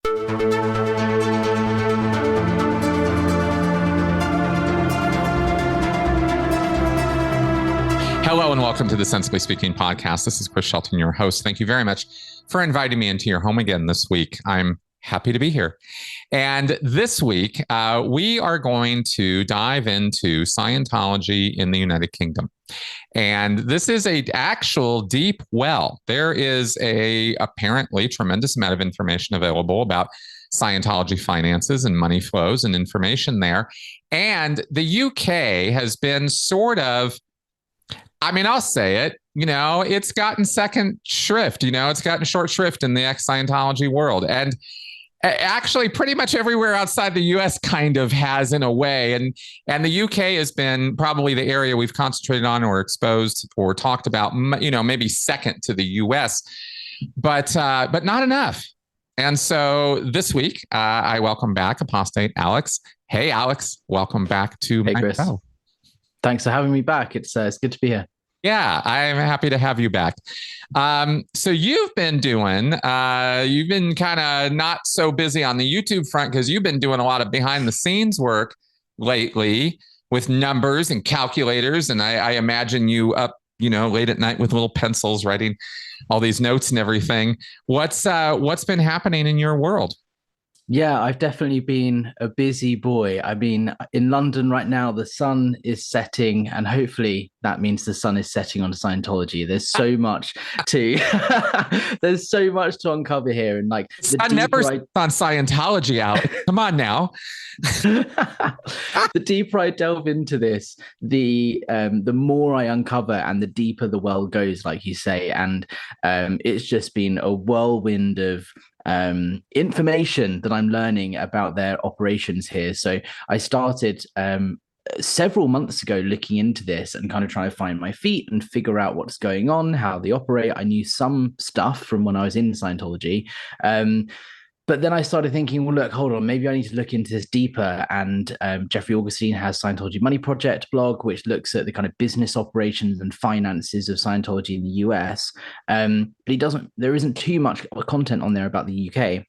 Hello and welcome to the Sensibly Speaking podcast. This is Chris Shelton, your host. Thank you very much for inviting me into your home again this week. I'm happy to be here. And this week, we are going to dive into Scientology in the United Kingdom. And this is an actual deep well. There is a apparently tremendous amount of information available about Scientology finances and money flows and information there. And the UK has been sort of, I'll say it, it's gotten second shrift, it's gotten short shrift in the ex-Scientology world. And actually pretty much everywhere outside the US kind of has in a way. And the UK has been probably the area we've concentrated on or exposed or talked about, maybe second to the US, but not enough. And so this week, I welcome back apostate Alex. Hey, Alex, welcome back to my Chris. show. Thanks for having me back. It's good to be here. Yeah, I'm happy to have you back. So you've been kind of not so busy on the YouTube front because you've been doing a lot of behind the scenes work lately with numbers and calculators. And I imagine you up, late at night with little pencils writing all these notes and everything. What's been happening in your world? Yeah, I've definitely been a busy boy. In London right now, the sun is setting, and hopefully that means the sun is setting on Scientology. There's so much to uncover here, and like the sun never sets on Scientology out. Come on now. The deeper I delve into this, the more I uncover, and the deeper the well goes, like you say. And it's just been a whirlwind of information that I'm learning about their operations here. So I started several months ago looking into this and kind of trying to find my feet and figure out what's going on, how they operate. I knew some stuff from when I was in Scientology. But then I started thinking, well, look, hold on, maybe I need to look into this deeper. And Jeffrey Augustine has Scientology Money Project blog, which looks at the kind of business operations and finances of Scientology in the US. But there isn't too much content on there about the UK.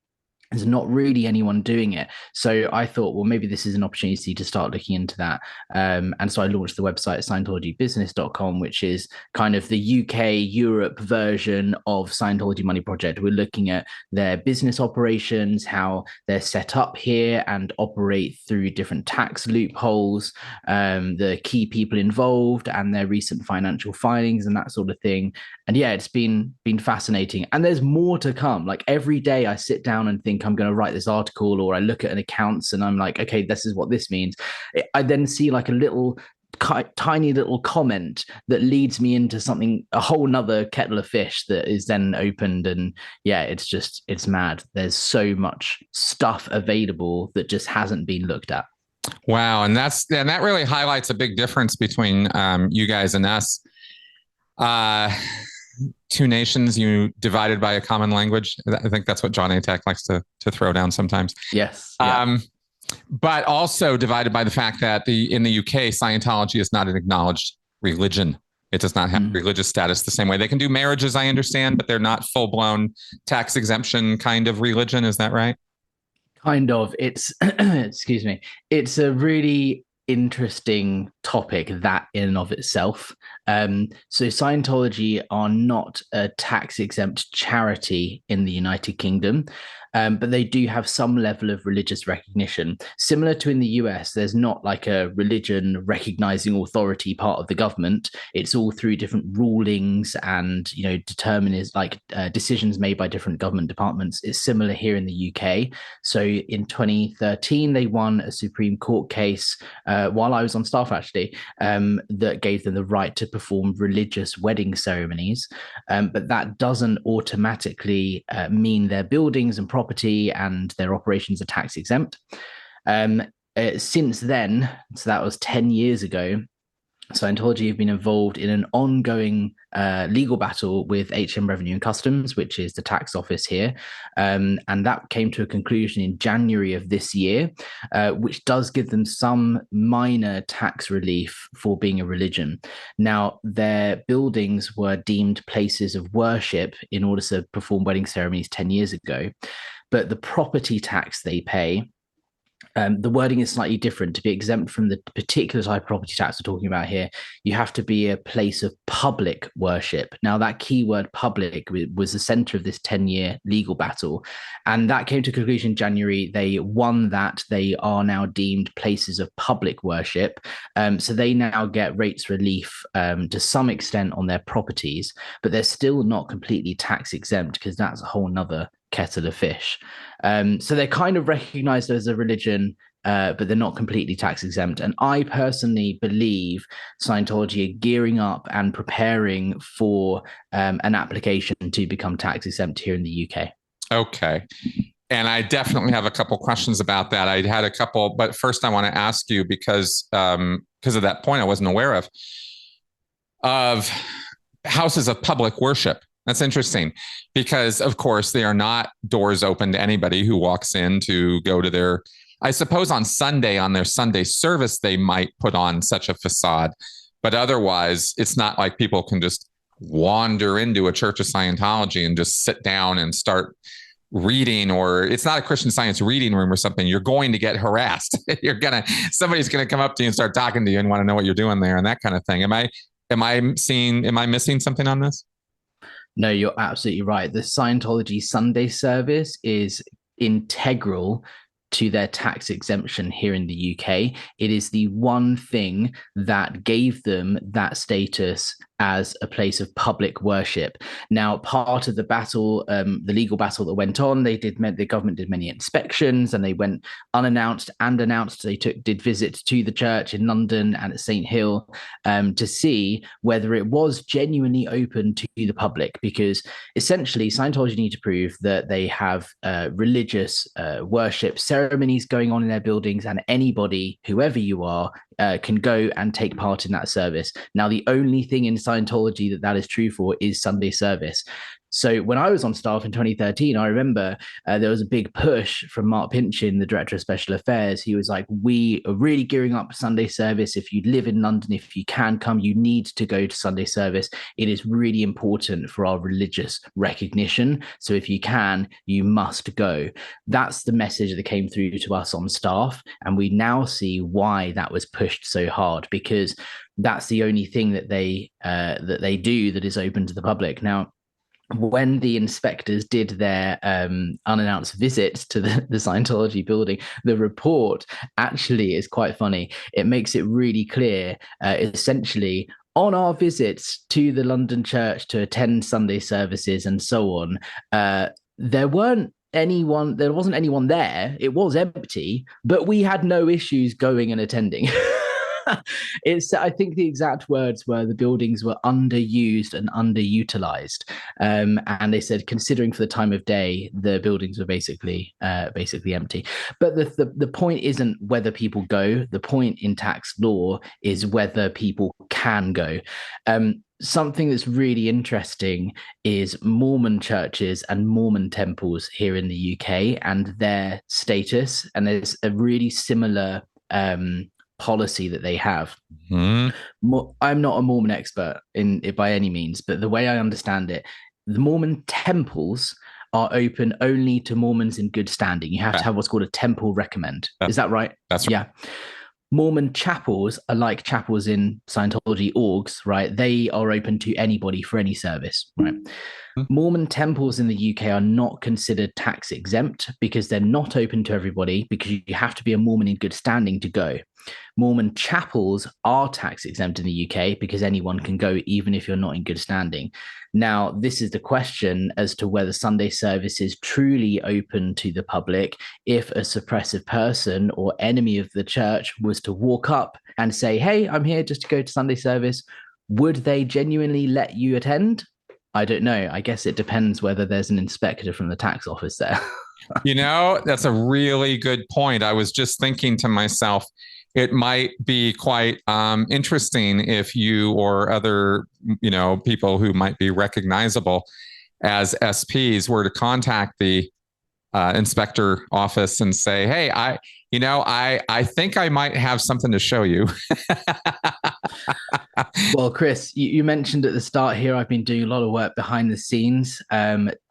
There's not really anyone doing it. So I thought, well, maybe this is an opportunity to start looking into that. And so I launched the website Scientologybusiness.com, which is kind of the UK, Europe version of Scientology Money Project. We're looking at their business operations, how they're set up here and operate through different tax loopholes, the key people involved and their recent financial filings and that sort of thing. And yeah, it's been fascinating. And there's more to come. Like every day I sit down and think I'm going to write this article, or I look at an accounts and I'm like, okay, this is what this means. I then see like a tiny little comment that leads me into something, a whole nother kettle of fish that is then opened. And yeah, it's mad. There's so much stuff available that just hasn't been looked at. Wow. And that really highlights a big difference between you guys and us. Two nations, you divided by a common language. I think that's what John Atack likes to throw down sometimes. Yes. Yeah. But also divided by the fact that in the UK, Scientology is not an acknowledged religion. It does not have religious status the same way. They can do marriages, I understand, but they're not full-blown tax exemption kind of religion. Is that right? Kind of. It's, excuse me. It's a really interesting topic that in and of itself. So Scientology are not a tax exempt charity in the United Kingdom, but they do have some level of religious recognition. Similar to in the US, there's not like a religion recognizing authority part of the government. It's all through different rulings and, decisions made by different government departments. It's similar here in the UK. So in 2013, they won a Supreme Court case while I was on staff, actually, that gave them the right to perform religious wedding ceremonies. But that doesn't automatically mean their buildings and property and their operations are tax exempt. Since then, so that was 10 years ago, Scientology have been involved in an ongoing legal battle with HM Revenue and Customs, which is the tax office here. And that came to a conclusion in January of this year, which does give them some minor tax relief for being a religion. Now, their buildings were deemed places of worship in order to perform wedding ceremonies 10 years ago. but the property tax they pay, the wording is slightly different. To be exempt from the particular type of property tax we're talking about here, you have to be a place of public worship. Now, that keyword public was the center of this 10-year legal battle. And that came to conclusion in January. They won that. They are now deemed places of public worship. So they now get rates relief to some extent on their properties, but they're still not completely tax exempt because that's a whole nother kettle of fish. So they're kind of recognized as a religion, but they're not completely tax exempt. And I personally believe Scientology are gearing up and preparing for an application to become tax exempt here in the UK. Okay. And I definitely have a couple questions about that. I had a couple, but first I want to ask you because of that point I wasn't aware of houses of public worship. That's interesting because, of course, they are not doors open to anybody who walks in to go to their, I suppose on Sunday, on their Sunday service, they might put on such a facade. But otherwise, it's not like people can just wander into a Church of Scientology and just sit down and start reading, or it's not a Christian Science reading room or something. You're going to get harassed. Somebody's going to come up to you and start talking to you and want to know what you're doing there and that kind of thing. Am I missing something on this? No, you're absolutely right. The Scientology Sunday service is integral to their tax exemption here in the UK. It is the one thing that gave them that status as a place of public worship. Now, part of the battle, the legal battle that went on, the government did many inspections, and they went unannounced and announced. They did visits to the church in London and at St. Hill to see whether it was genuinely open to the public, because essentially Scientology need to prove that they have religious worship ceremonies going on in their buildings, and anybody, whoever you are, can go and take part in that service. Now, the only thing in Scientology that is true for is Sunday service. So when I was on staff in 2013, I remember there was a big push from Mark Pinchin, the Director of Special Affairs. He was like, we are really gearing up Sunday service. If you live in London, if you can come, you need to go to Sunday service. It is really important for our religious recognition. So if you can, you must go. That's the message that came through to us on staff. And we now see why that was pushed so hard, because that's the only thing that they do that is open to the public. Now, when the inspectors did their unannounced visit to the Scientology building, the report actually is quite funny. It makes it really clear, essentially, on our visits to the London church to attend Sunday services and so on, there wasn't anyone there. It was empty, but we had no issues going and attending. I think the exact words were the buildings were underused and underutilized, and they said, considering for the time of day, the buildings were basically empty. But the point isn't whether people go. The point in tax law is whether people can go. Something that's really interesting is Mormon churches and Mormon temples here in the UK and their status, and there's a really similar policy that they have. Mm-hmm. I'm not a Mormon expert in it by any means, but the way I understand it, the Mormon temples are open only to Mormons in good standing. You have to have what's called a temple recommend. Is that right? That's right. Yeah. Mormon chapels are like chapels in Scientology orgs, right? They are open to anybody for any service, right? Mm-hmm. Mormon temples in the UK are not considered tax exempt because they're not open to everybody, because you have to be a Mormon in good standing to go. Mormon chapels are tax exempt in the UK because anyone can go, even if you're not in good standing. Now, this is the question as to whether Sunday service is truly open to the public. If a suppressive person or enemy of the church was to walk up and say, hey, I'm here just to go to Sunday service, would they genuinely let you attend? I don't know. I guess it depends whether there's an inspector from the tax office there. That's a really good point. I was just thinking to myself, it might be quite interesting if you or other, people who might be recognizable as SPs were to contact the inspector office and say, hey, I think I might have something to show you. Well, Chris, you mentioned at the start here, I've been doing a lot of work behind the scenes.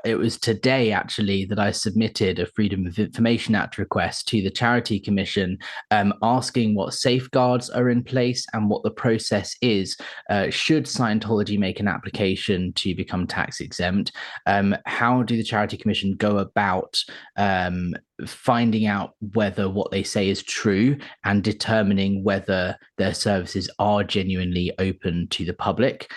it was today actually that I submitted a Freedom of Information Act request to the Charity Commission, asking what safeguards are in place and what the process is should Scientology make an application to become tax exempt. How do the Charity Commission go about finding out whether what they say is true and determining whether their services are genuinely open to the public?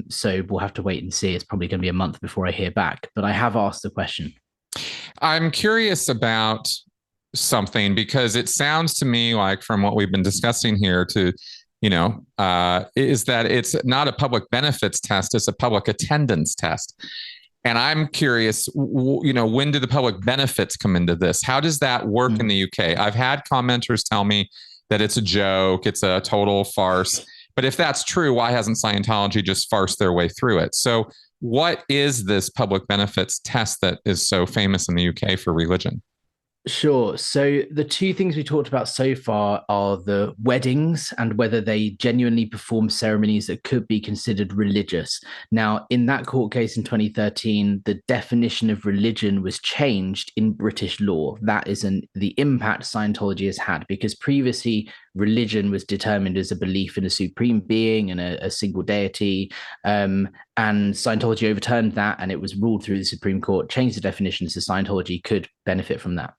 So we'll have to wait and see. It's probably going to be a month before I hear back, but I have asked the question. I'm curious about something, because it sounds to me like, from what we've been discussing here, is that it's not a public benefits test, it's a public attendance test. And I'm curious, when do the public benefits come into this? How does that work in the UK? I've had commenters tell me that it's a joke, it's a total farce. But if that's true, why hasn't Scientology just farced their way through it? So what is this public benefits test that is so famous in the UK for religion? Sure. So the two things we talked about so far are the weddings and whether they genuinely perform ceremonies that could be considered religious. Now, in that court case in 2013, the definition of religion was changed in British law. That is the impact Scientology has had, because previously religion was determined as a belief in a supreme being and a single deity. And Scientology overturned that, and it was ruled through the Supreme Court, changed the definition so Scientology could benefit from that.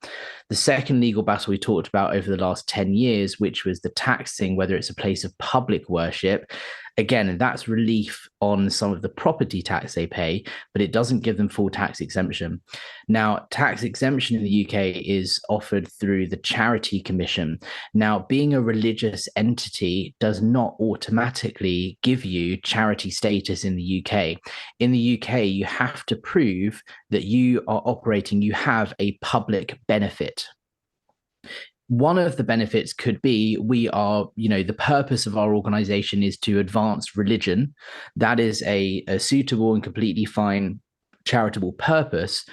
The second legal battle we talked about over the last 10 years, which was the taxing, whether it's a place of public worship. Again, that's relief on some of the property tax they pay, but it doesn't give them full tax exemption. Now, tax exemption in the UK is offered through the Charity Commission. Now, being a religious entity does not automatically give you charity status in the UK. In the UK, you have to prove that you have a public benefit. One of the benefits could be the purpose of our organization is to advance religion. That is a suitable and completely fine charitable purpose,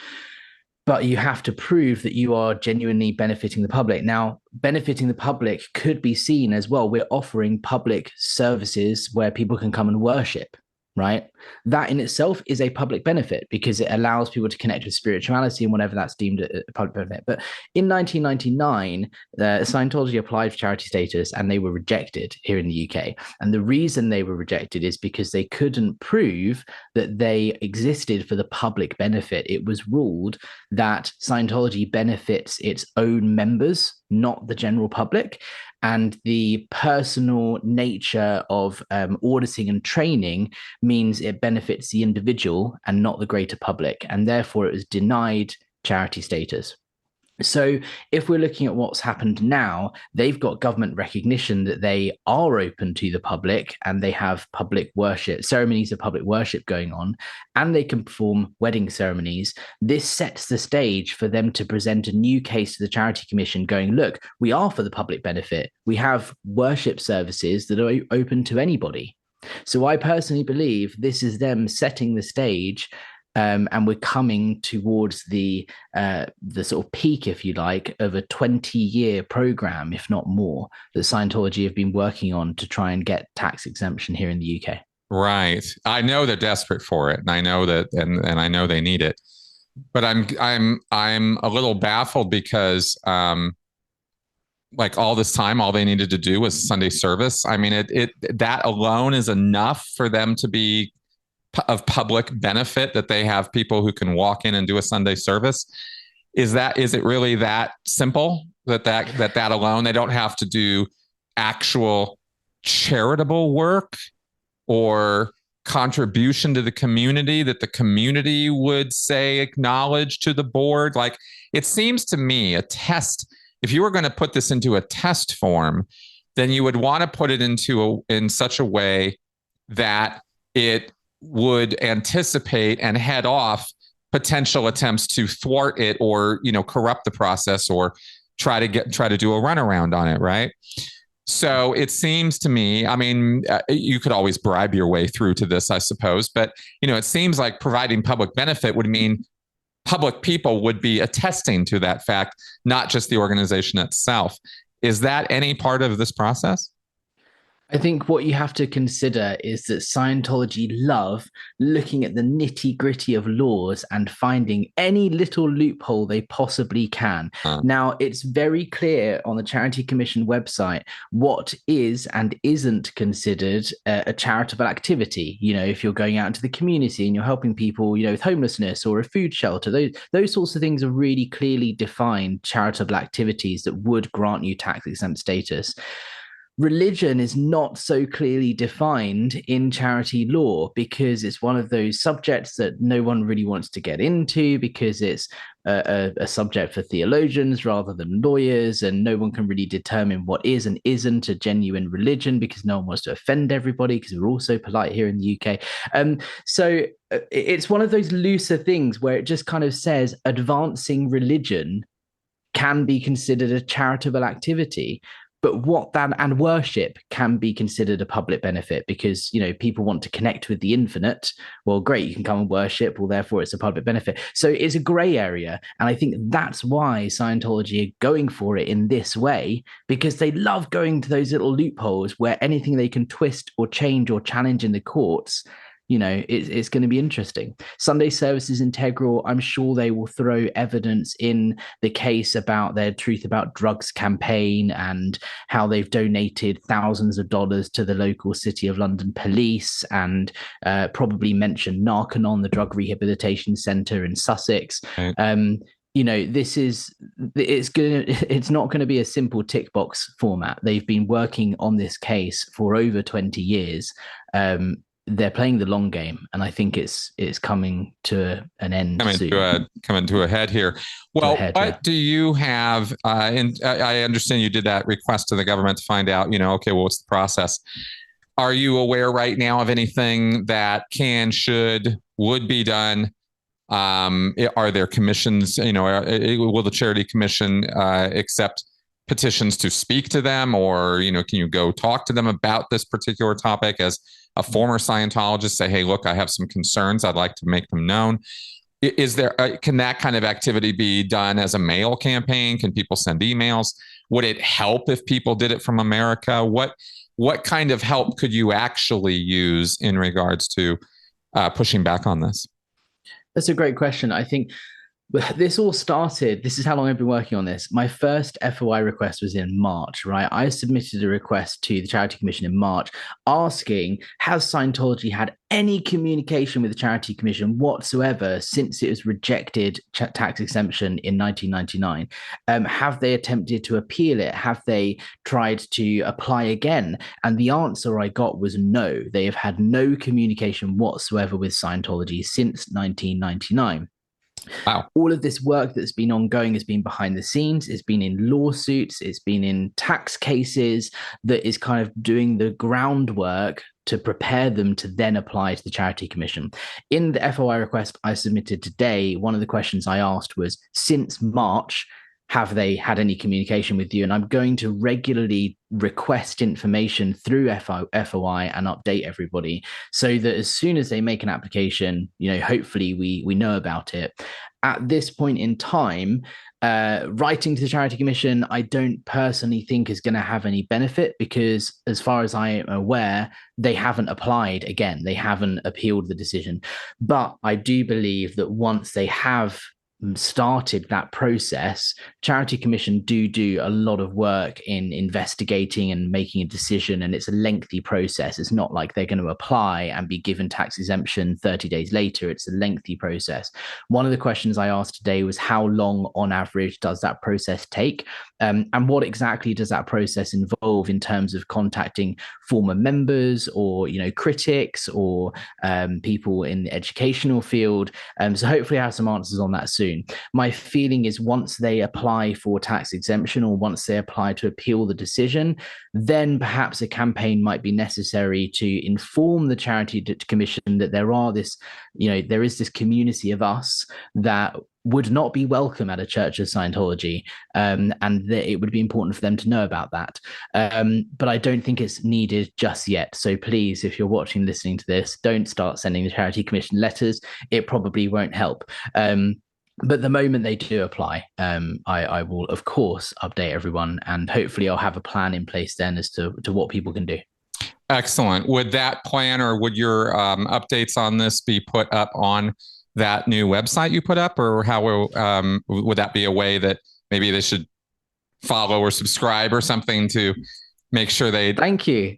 but you have to prove that you are genuinely benefiting the public. Now, benefiting the public could be seen as, well, we're offering public services where people can come and worship. Right? That in itself is a public benefit because it allows people to connect with spirituality and whatever that's deemed a public benefit. But in 1999, Scientology applied for charity status and they were rejected here in the UK. And the reason they were rejected is because they couldn't prove that they existed for the public benefit. It was ruled that Scientology benefits its own members, not the general public. And the personal nature of auditing and training means it benefits the individual and not the greater public. And therefore, it was denied charity status. So if we're looking at what's happened now, they've got government recognition that they are open to the public and they have public worship, ceremonies of public worship going on, and they can perform wedding ceremonies. This sets the stage for them to present a new case to the Charity Commission going, look, we are for the public benefit. We have worship services that are open to anybody. So I personally believe this is them setting the stage. And we're coming towards the sort of peak, if you like, of a 20-year program, if not more, that Scientology have been working on to try and get tax exemption here in the UK. Right. I know they're desperate for it, and I know that, and I know they need it. But I'm a little baffled because like all this time, all they needed to do was Sunday service. I mean, that alone is enough for them to be of public benefit, that they have people who can walk in and do a Sunday service. Is it really that simple that alone? They don't have to do actual charitable work or contribution to the community that the community would say acknowledge to the board. Like, it seems to me a test, if you were going to put this into a test form, then you would want to put it in such a way that it would anticipate and head off potential attempts to thwart it or, corrupt the process or try to do a runaround on it. Right. So it seems to me, I mean, you could always bribe your way through to this, I suppose, but, it seems like providing public benefit would mean public people would be attesting to that fact, not just the organization itself. Is that any part of this process? I think what you have to consider is that Scientology love looking at the nitty gritty of laws and finding any little loophole they possibly can. Now, it's very clear on the Charity Commission website what is and isn't considered a charitable activity. You know, if you're going out into the community and you're helping people, you know, with homelessness or a food shelter, those sorts of things are really clearly defined charitable activities that would grant you tax exempt status. Religion is not so clearly defined in charity law because it's one of those subjects that no one really wants to get into because it's a subject for theologians rather than lawyers, and no one can really determine what is and isn't a genuine religion because no one wants to offend everybody because we're all so polite here in the UK. So it's one of those looser things where it just kind of says advancing religion can be considered a charitable activity, but what that and worship can be considered a public benefit because, you know, people want to connect with the infinite. Well, great, you can come and worship, well, therefore it's a public benefit. So it's a gray area, and I think that's why Scientology are going for it in this way, because they love going to those little loopholes where anything they can twist or change or challenge in the courts, you know, it's going to be interesting. Sunday service is integral. I'm sure they will throw evidence in the case about their Truth About Drugs campaign and how they've donated thousands of dollars to the local City of London police, and probably mention Narconon, the drug rehabilitation centre in Sussex. Right. You know, it's not going to be a simple tick box format. They've been working on this case for over 20 years. They're playing the long game, and I think it's coming to an end coming to a head here. Well, what do you have? And I understand you did that request to the government to find out, you know, okay, well, what's the process? Are you aware right now of anything that can, should, would be done? Are there commissions? You know, will the Charity Commission accept petitions to speak to them, or, you know, can you go talk to them about this particular topic as a former Scientologist? Say, hey, look, I have some concerns. I'd like to make them known. Is there, can that kind of activity be done as a mail campaign? Can people send emails? Would it help if people did it from America? What kind of help could you actually use in regards to pushing back on this? That's a great question. I think this all started, this is how long I've been working on this. My first FOI request was in March, right? I submitted a request to the Charity Commission in March asking, has Scientology had any communication with the Charity Commission whatsoever since it was rejected tax exemption in 1999? Have they attempted to appeal it? Have they tried to apply again? And the answer I got was no. They have had no communication whatsoever with Scientology since 1999. Wow. All of this work that's been ongoing has been behind the scenes. It's been in lawsuits. It's been in tax cases that is kind of doing the groundwork to prepare them to then apply to the Charity Commission. In the FOI request I submitted today, one of the questions I asked was, since March, have they had any communication with you? And I'm going to regularly request information through FOI and update everybody so that as soon as they make an application, you know, hopefully we know about it. At this point in time, writing to the Charity Commission, I don't personally think is going to have any benefit because, as far as I am aware, they haven't applied again. They haven't appealed the decision. But I do believe that once they have started that process, Charity Commission do a lot of work in investigating and making a decision, and it's a lengthy process. It's not like they're going to apply and be given tax exemption 30 days later. It's a lengthy process. One of the questions I asked today was, how long on average does that process take, and what exactly does that process involve in terms of contacting former members or, you know, critics or people in the educational field. So hopefully I have some answers on that soon. My feeling is once they apply for tax exemption or once they apply to appeal the decision, then perhaps a campaign might be necessary to inform the Charity Commission that there is this community of us that would not be welcome at a Church of Scientology, and that it would be important for them to know about that. But I don't think it's needed just yet. So please, if you're watching, listening to this, don't start sending the Charity Commission letters. It probably won't help. But the moment they do apply, I will, of course, update everyone, and hopefully I'll have a plan in place then as to what people can do. Excellent. Would that plan or would your updates on this be put up on that new website you put up, or how would that be a way that maybe they should follow or subscribe or something to make sure they? Thank you.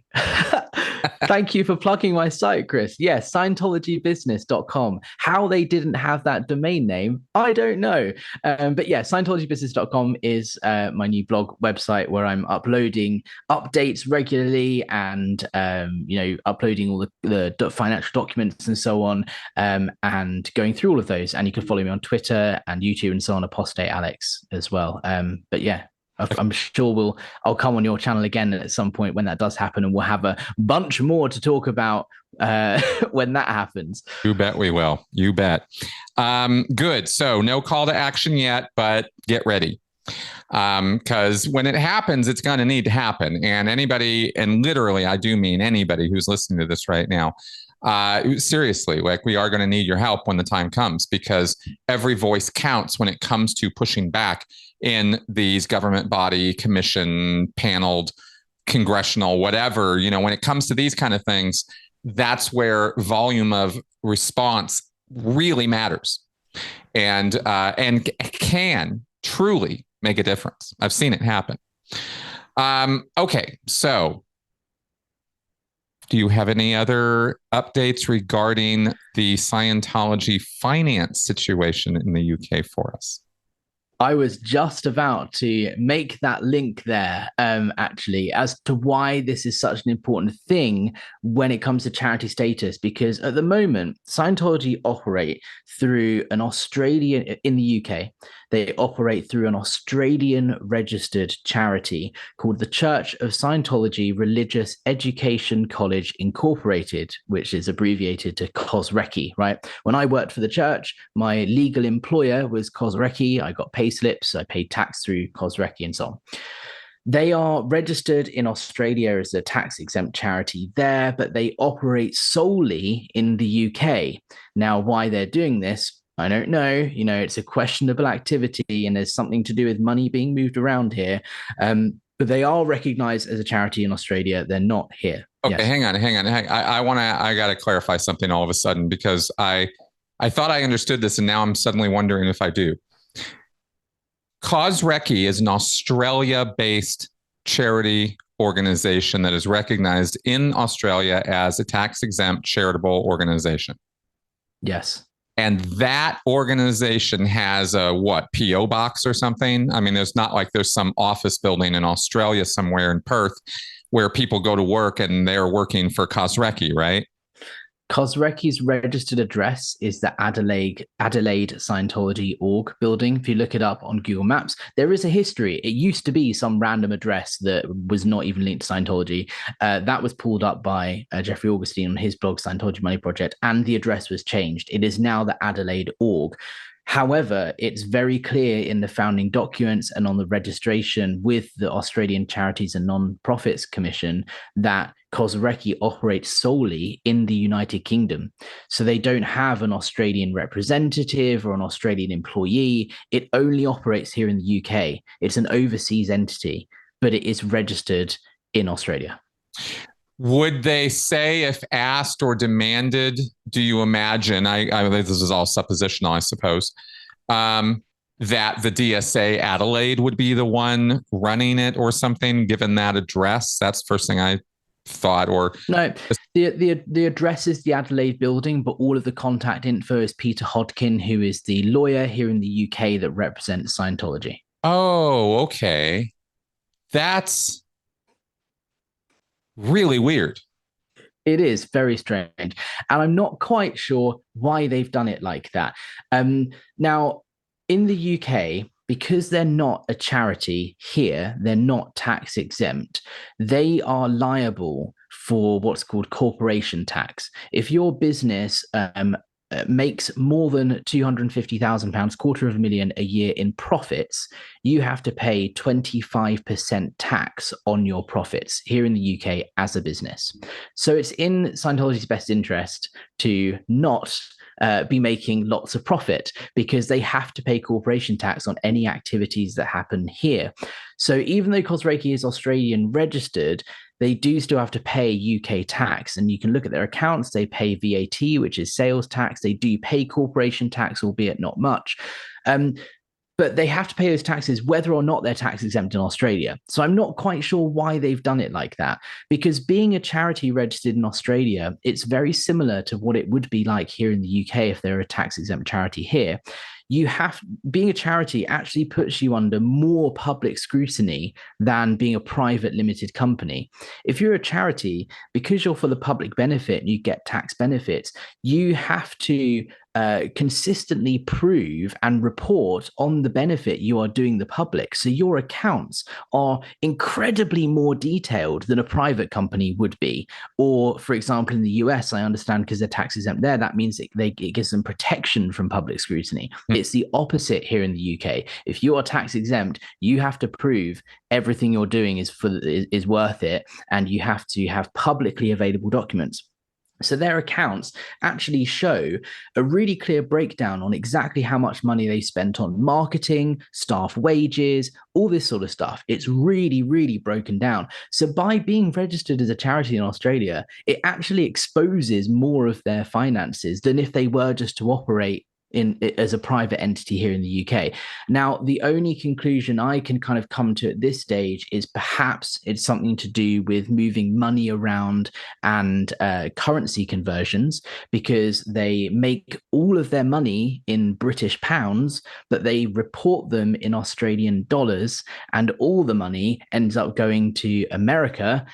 Thank you for plugging my site, Chris. Yes, Scientologybusiness.com. How they didn't have that domain name, I don't know. But yeah, Scientologybusiness.com is my new blog website where I'm uploading updates regularly and, uploading all the financial documents and so on, and going through all of those. And you can follow me on Twitter and YouTube and so on, Apostate Alex as well. But yeah, I'm sure I'll come on your channel again at some point when that does happen, and we'll have a bunch more to talk about when that happens. You bet we will. You bet. Good. So no call to action yet, but get ready. Because when it happens, it's going to need to happen. And anybody, and literally, I do mean anybody who's listening to this right now, seriously, like we are going to need your help when the time comes, because every voice counts when it comes to pushing back in these government body, commission, paneled, congressional, whatever, when it comes to these kind of things, that's where volume of response really matters and can truly make a difference. I've seen it happen. Okay, so do you have any other updates regarding the Scientology finance situation in the UK for us? I was just about to make that link there, actually, as to why this is such an important thing when it comes to charity status, because at the moment, Scientology operate through an Australian, in the UK, they operate through an Australian registered charity called the Church of Scientology Religious Education College Incorporated, which is abbreviated to COSRECI, right? When I worked for the church, my legal employer was COSRECI. I got pay slips, I paid tax through COSRECI and so on. They are registered in Australia as a tax-exempt charity there, but they operate solely in the UK. Now, why they're doing this, I don't know. It's a questionable activity and there's something to do with money being moved around here. But they are recognized as a charity in Australia. They're not here. Okay, yes. hang on. I got to clarify something all of a sudden, because I thought I understood this and now I'm suddenly wondering if I do. COSRECI is an Australia-based charity organization that is recognized in Australia as a tax-exempt charitable organization. Yes. And that organization has a PO box or something? I mean, there's not like there's some office building in Australia somewhere in Perth where people go to work and they're working for COSRECI, right? COSRECI's registered address is the Adelaide Scientology org building. If you look it up on Google Maps, there is a history. It used to be some random address that was not even linked to Scientology. That was pulled up by Jeffrey Augustine on his blog, Scientology Money Project, and the address was changed. It is now the Adelaide org. However, it's very clear in the founding documents and on the registration with the Australian Charities and Non-Profits Commission that COSRECI operates solely in the United Kingdom. So they don't have an Australian representative or an Australian employee. It only operates here in the UK. It's an overseas entity, but it is registered in Australia. Would they say, if asked or demanded, do you imagine, this is all suppositional, I suppose, that the DSA Adelaide would be the one running it or something, given that address? That's the first thing I thought. Or no, the address is the Adelaide building, but all of the contact info is Peter Hodkin, who is the lawyer here in the UK that represents Scientology. Oh, okay. That's really weird. It is very strange. And I'm not quite sure why they've done it like that. Now, in the UK, because they're not a charity here, they're not tax exempt, they are liable for what's called corporation tax. If your business makes more than £250,000, £250,000 a year in profits, you have to pay 25% tax on your profits here in the UK as a business. So it's in Scientology's best interest to not be making lots of profit, because they have to pay corporation tax on any activities that happen here. So even though Cosreiki is Australian registered, they do still have to pay UK tax. And you can look at their accounts. They pay VAT, which is sales tax. They do pay corporation tax, albeit not much. But they have to pay those taxes whether or not they're tax exempt in Australia. So I'm not quite sure why they've done it like that, because being a charity registered in Australia, it's very similar to what it would be like here in the UK if they're a tax exempt charity here. Being a charity actually puts you under more public scrutiny than being a private limited company. If you're a charity, because you're for the public benefit and you get tax benefits, you have to consistently prove and report on the benefit you are doing the public. So your accounts are incredibly more detailed than a private company would be. Or, for example, in the US, I understand because they're tax exempt there, that means it gives them protection from public scrutiny. It's the opposite here in the UK. If you are tax exempt, you have to prove everything you're doing is worth it, and you have to have publicly available documents. So their accounts actually show a really clear breakdown on exactly how much money they spent on marketing, staff wages, all this sort of stuff. It's really, really broken down. So by being registered as a charity in Australia, it actually exposes more of their finances than if they were just to operate as a private entity here in the UK. Now, the only conclusion I can kind of come to at this stage is perhaps it's something to do with moving money around and currency conversions, because they make all of their money in British pounds, but they report them in Australian dollars, and all the money ends up going to America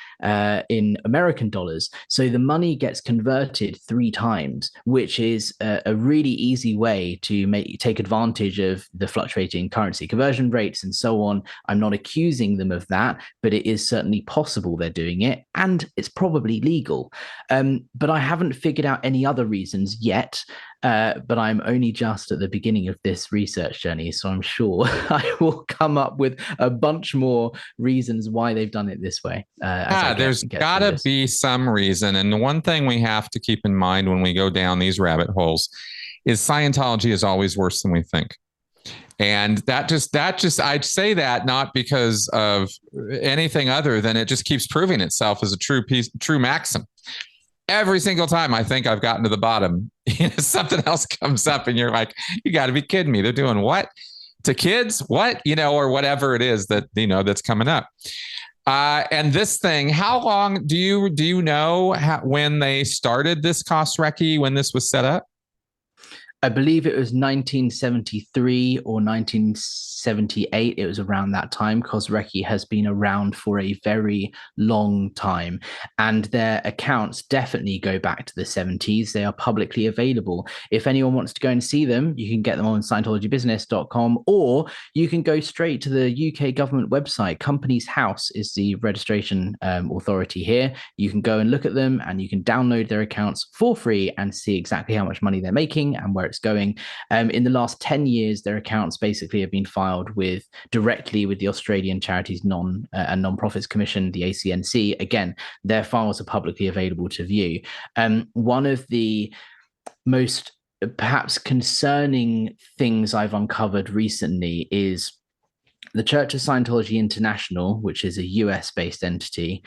in American dollars. So the money gets converted 3 times, which is a really easy way to take advantage of the fluctuating currency conversion rates and so on. I'm not accusing them of that, but it is certainly possible they're doing it, and it's probably legal. But I haven't figured out any other reasons yet. But I'm only just at the beginning of this research journey, so I'm sure I will come up with a bunch more reasons why they've done it this way. There's got to be some reason. And the one thing we have to keep in mind when we go down these rabbit holes is Scientology is always worse than we think. And that just I'd say that not because of anything other than it just keeps proving itself as a true maxim. Every single time I think I've gotten to the bottom, something else comes up and you're like, you got to be kidding me. They're doing what to kids? What, or whatever it is that, that's coming up. And this thing, how long do you know when they started this Cosreiki, when this was set up? I believe it was 1973 or 1978. It was around that time. Cosreiki has been around for a very long time, and their accounts definitely go back to the 70s. They are publicly available. If anyone wants to go and see them, you can get them on Scientologybusiness.com, or you can go straight to the UK government website. Companies House is the registration authority here. You can go and look at them, and you can download their accounts for free and see exactly how much money they're making and where it's going. In the last 10 years, their accounts basically have been filed directly with the Australian Charities and Non-Profits Commission, the ACNC. Again, their files are publicly available to view. One of the most perhaps concerning things I've uncovered recently is the Church of Scientology International, which is a US-based entity,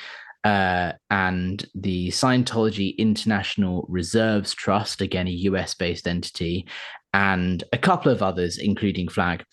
and the Scientology International Reserves Trust, again, a US-based entity, and a couple of others, including Flag,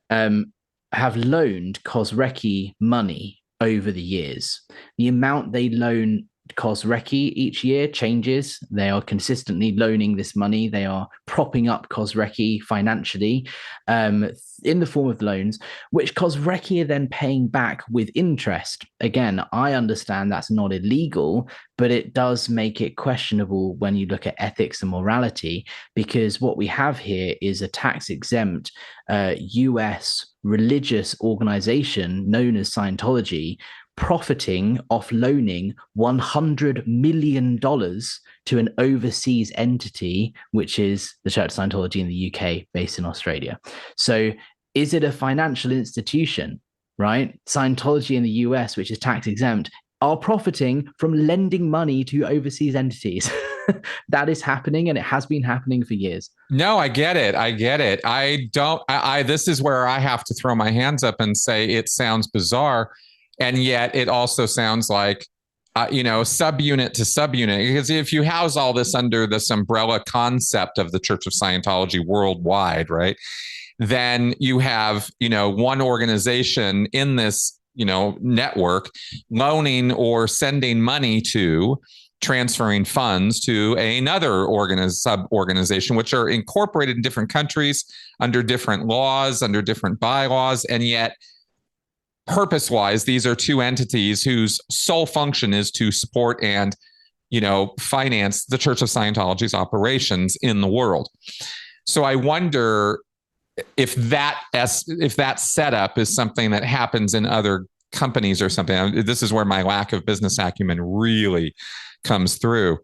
have loaned Cosreiki money over the years. The amount they loan Cosreiki each year changes. They are consistently loaning this money. They are propping up Cosreiki financially in the form of loans, which Cosreiki are then paying back with interest. Again, I understand that's not illegal, but it does make it questionable when you look at ethics and morality, because what we have here is a tax-exempt US religious organization known as Scientology, profiting off loaning $100 million to an overseas entity, which is the Church of Scientology in the UK, based in Australia. So is it a financial institution, right? Scientology in the US, which is tax exempt, are profiting from lending money to overseas entities. that is happening, and it has been happening for years. No, I get it. I get it. This is where I have to throw my hands up and say it sounds bizarre. And yet it also sounds like, subunit to subunit. Because if you house all this under this umbrella concept of the Church of Scientology worldwide, right, then you have, one organization in this, network loaning or sending money to, transferring funds to another sub-organization, which are incorporated in different countries under different laws, under different bylaws. And yet, purpose-wise, these are two entities whose sole function is to support and, finance the Church of Scientology's operations in the world. So I wonder if that setup is something that happens in other companies or something. This is where my lack of business acumen really comes through.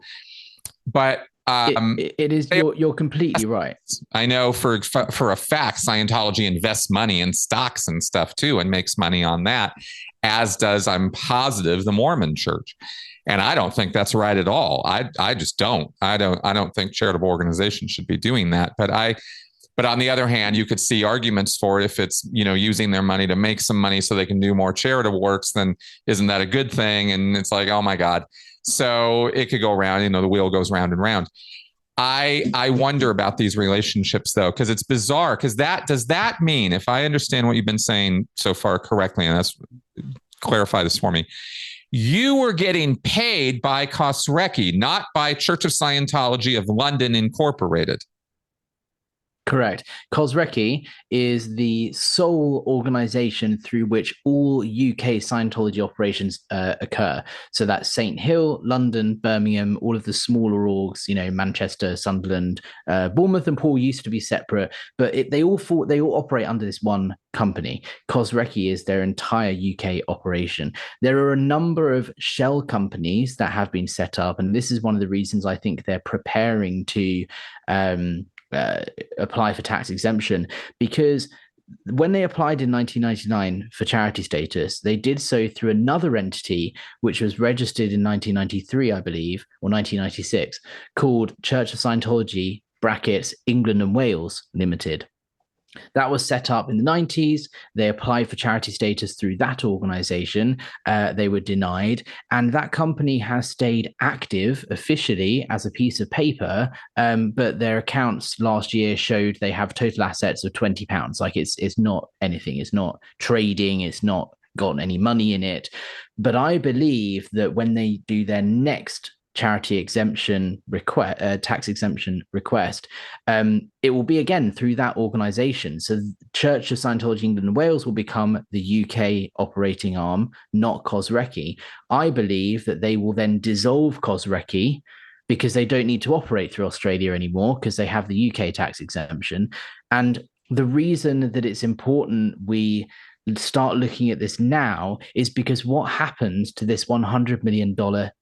But it is, you're completely right. I know for a fact Scientology invests money in stocks and stuff too, and makes money on that, as does, I'm positive, the Mormon Church. And I don't think that's right at all. I just don't. I don't think charitable organizations should be doing that. But on the other hand, you could see arguments for it. If it's, using their money to make some money so they can do more charitable works, then isn't that a good thing? And it's like, oh my God. So it could go around, the wheel goes round and round. I wonder about these relationships though, because it's bizarre. Because does that mean, if I understand what you've been saying so far correctly, and that's, clarify this for me, you were getting paid by Kosrecki, not by Church of Scientology of London Incorporated. Correct. Kosrecki is the sole organization through which all UK Scientology operations occur. So that's St. Hill, London, Birmingham, all of the smaller orgs, Manchester, Sunderland, Bournemouth and Paul used to be separate, but they all operate under this one company. Kosrecki is their entire UK operation. There are a number of shell companies that have been set up, and this is one of the reasons I think they're preparing to apply for tax exemption, because when they applied in 1999 for charity status, they did so through another entity which was registered in 1993, I believe, or 1996, called Church of Scientology (brackets England and Wales Limited). That was set up in the 90s. They applied for charity status through that organization. They were denied. And that company has stayed active officially as a piece of paper. But their accounts last year showed they have total assets of £20. Like it's not anything. It's not trading. It's not got any money in it. But I believe that when they do their next charity exemption request, tax exemption request, it will be again through that organization. So Church of Scientology England and Wales will become the UK operating arm, not Kosrecki. I believe that they will then dissolve Kosrecki because they don't need to operate through Australia anymore because they have the UK tax exemption. And the reason that it's important we start looking at this now is because what happens to this $100 million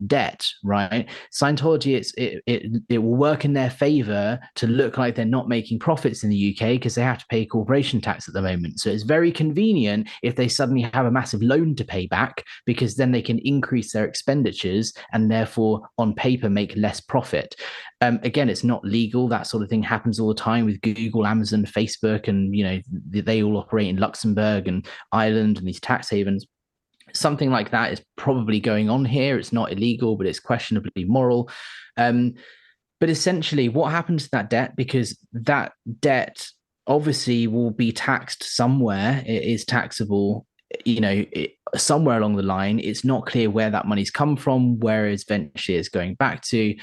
debt, right? Scientology, it will work in their favor to look like they're not making profits in the UK because they have to pay corporation tax at the moment. So it's very convenient if they suddenly have a massive loan to pay back, because then they can increase their expenditures and therefore on paper make less profit. Again, it's not legal. That sort of thing happens all the time with Google, Amazon, Facebook, and they all operate in Luxembourg and Ireland and these tax havens. Something like that is probably going on here. It's not illegal, but it's questionably moral. But essentially, what happens to that debt? Because that debt obviously will be taxed somewhere. It is taxable, somewhere along the line. It's not clear where that money's come from, where eventually it's going back to.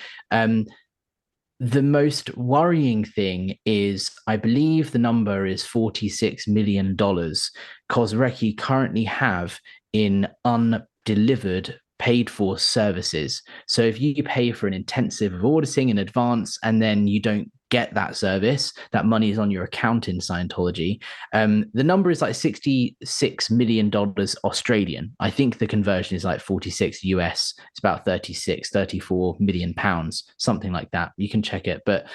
The most worrying thing is, I believe the number is $46 million Kosrecki currently have in undelivered paid for services. So if you pay for an intensive of auditing in advance and then you don't get that service, that money is on your account in Scientology. The number is like $66 million Australian. I think the conversion is like 46 US. It's about 34 million pounds, something like that. You can check it. But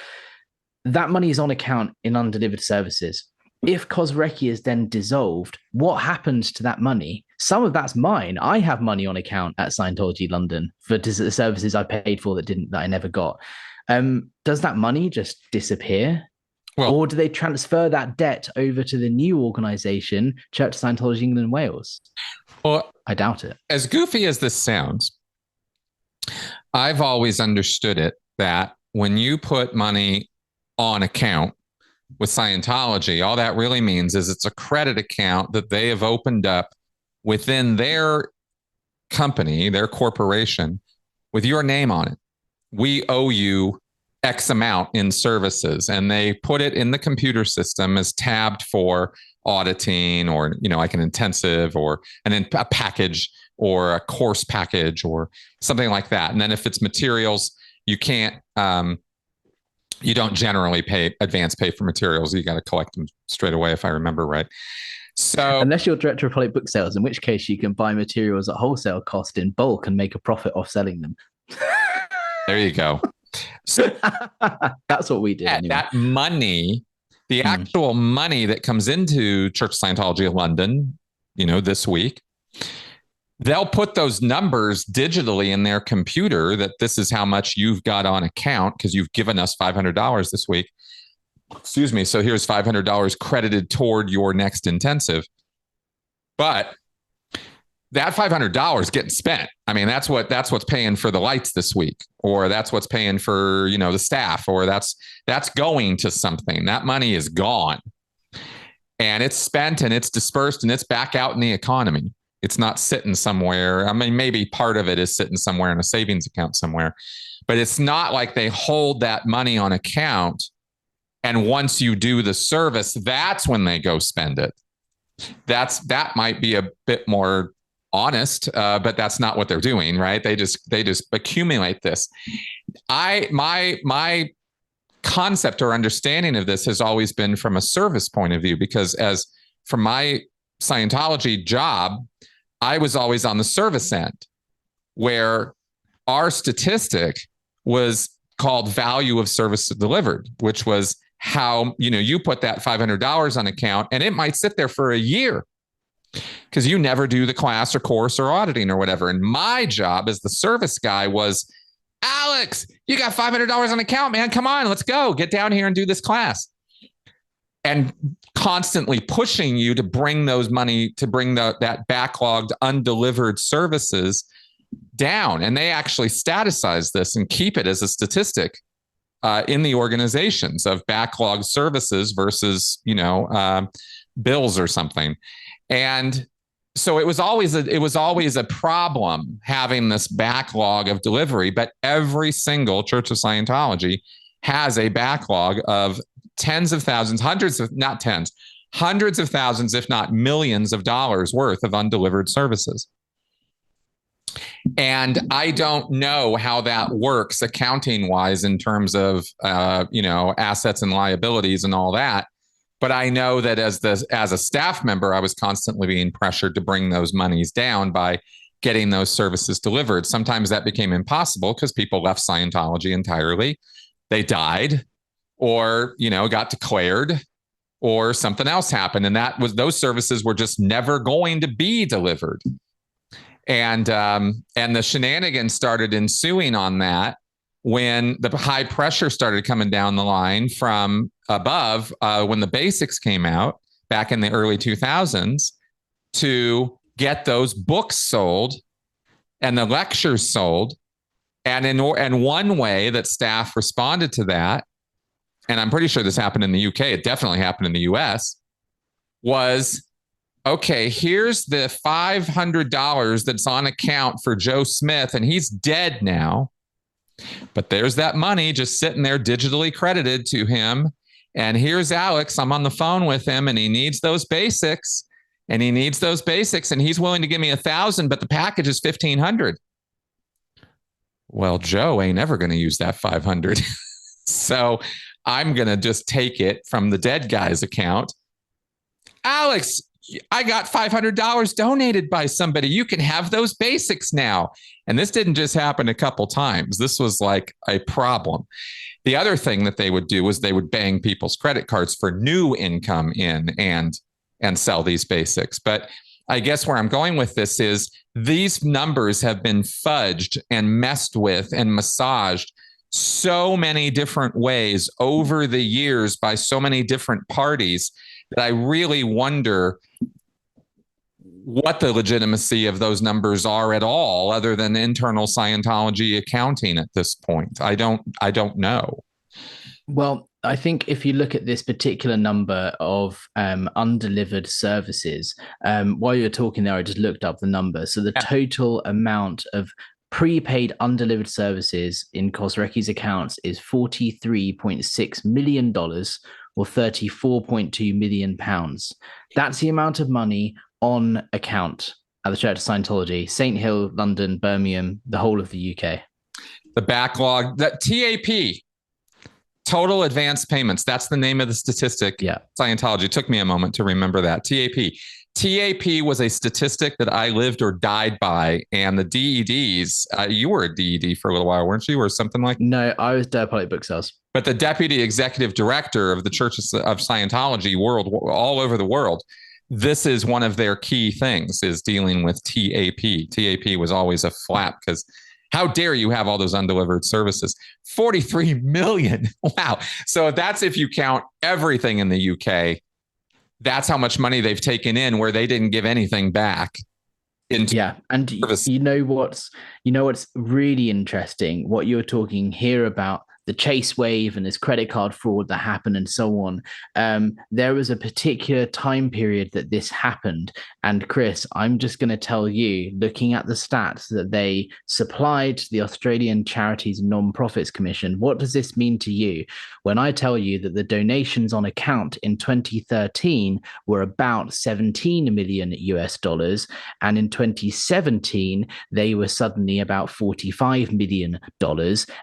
that money is on account in undelivered services. If Kosrecki is then dissolved, what happens to that money? some of that's mine. I have money on account at Scientology London for the services I paid for that I never got. Does that money just disappear? Well, or do they transfer that debt over to the new organization, Church of Scientology England and Wales? Well, I doubt it. As goofy as this sounds, I've always understood it that when you put money on account with Scientology, all that really means is it's a credit account that they have opened up within their company, their corporation, with your name on it. We owe you X amount in services, and they put it in the computer system as tabbed for auditing, or like an intensive or a package or a course package or something like that. And then if it's materials, you can't you don't generally advance pay for materials. You got to collect them straight away, if I remember right. So unless you're director of public book sales, in which case you can buy materials at wholesale cost in bulk and make a profit off selling them. There you go. So that's what we did. Anyway. That money, the actual money that comes into Church of Scientology of London, this week, they'll put those numbers digitally in their computer that this is how much you've got on account because you've given us $500 this week. Excuse me. So here's $500 credited toward your next intensive. But that $500 getting spent. I mean, that's what's paying for the lights this week, or that's what's paying for, the staff, or that's going to something. That money is gone and it's spent and it's dispersed and it's back out in the economy. It's not sitting somewhere. I mean, maybe part of it is sitting somewhere in a savings account somewhere, but it's not like they hold that money on account. And once you do the service, that's when they go spend it. That might be a bit more honest, but that's not what they're doing, right? They just accumulate this. My concept or understanding of this has always been from a service point of view, because as from my Scientology job, I was always on the service end, where our statistic was called value of service delivered, which was how, you put that $500 on account and it might sit there for a year because you never do the class or course or auditing or whatever. And my job as the service guy was, Alex, you got $500 on account, man. Come on, let's go. Get down here and do this class. And constantly pushing you to bring those money, to bring that backlogged, undelivered services down. And they actually staticize this and keep it as a statistic in the organizations of backlogged services versus, bills or something. And so it was always a problem having this backlog of delivery, but every single Church of Scientology has a backlog of tens of thousands, hundreds of thousands, if not millions of dollars worth of undelivered services. And I don't know how that works accounting wise in terms of, assets and liabilities and all that. But I know that as a staff member, I was constantly being pressured to bring those monies down by getting those services delivered. Sometimes that became impossible because people left Scientology entirely. They died or, got declared or something else happened. And those services were just never going to be delivered. And the shenanigans started ensuing on that when the high pressure started coming down the line from above, when the basics came out back in the early 2000s, to get those books sold and the lectures sold. And one way that staff responded to that, and I'm pretty sure this happened in the UK, it definitely happened in the US, was, okay, here's the $500 that's on account for Joe Smith, and he's dead now. But there's that money just sitting there digitally credited to him. And here's Alex. I'm on the phone with him and he needs those basics. And he's willing to give me $1,000, but the package is $1,500. Well, Joe ain't ever going to use that $500. So I'm going to just take it from the dead guy's account. Alex, I got $500 donated by somebody. You can have those basics now. And this didn't just happen a couple times. This was like a problem. The other thing that they would do was they would bang people's credit cards for new income in and sell these basics. But I guess where I'm going with this is these numbers have been fudged and messed with and massaged so many different ways over the years by so many different parties that I really wonder what the legitimacy of those numbers are at all, other than internal Scientology accounting at this point. I don't know. Well, I think if you look at this particular number of undelivered services, while you're talking there, I just looked up the number. So the total amount of prepaid undelivered services in Kosrecki's accounts is $43.6 million or 34.2 million pounds. That's the amount of money on account at the Church of Scientology, St. Hill, London, Birmingham, the whole of the UK. The backlog, that TAP, total advance payments. That's the name of the statistic. Yeah. Scientology. It took me a moment to remember that. TAP. TAP was a statistic that I lived or died by. And the DEDs, you were a DED for a little while, weren't you? Or something like that? No, I was public book sales. But the deputy executive director of the Church of Scientology all over the world, this is one of their key things, is dealing with TAP. TAP was always a flap because how dare you have all those undelivered services? 43 million. Wow. So that's if you count everything in the UK. That's how much money they've taken in where they didn't give anything back. Yeah. And service. you know what's really interesting? What you're talking here about the Chase wave and this credit card fraud that happened and so on. There was a particular time period that this happened. And Chris, I'm just going to tell you, looking at the stats that they supplied to the Australian Charities and Non-Profits Commission, what does this mean to you? When I tell you that the donations on account in 2013 were about 17 million US dollars, and in 2017, they were suddenly about $45 million,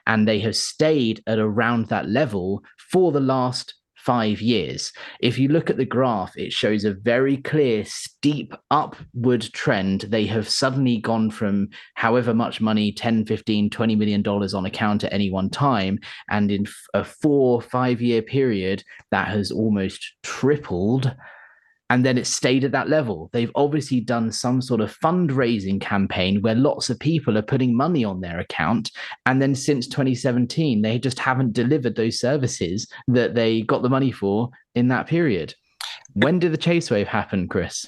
and they have stayed at around that level for the last 5 years. If you look at the graph, it shows a very clear, steep upward trend. They have suddenly gone from however much money, 10, 15, $20 million on account at any one time. And in a 4-5 year period, that has almost tripled. And then it stayed at that level. They've obviously done some sort of fundraising campaign where lots of people are putting money on their account. And then since 2017, they just haven't delivered those services that they got the money for in that period. When did the chase wave happen, Chris?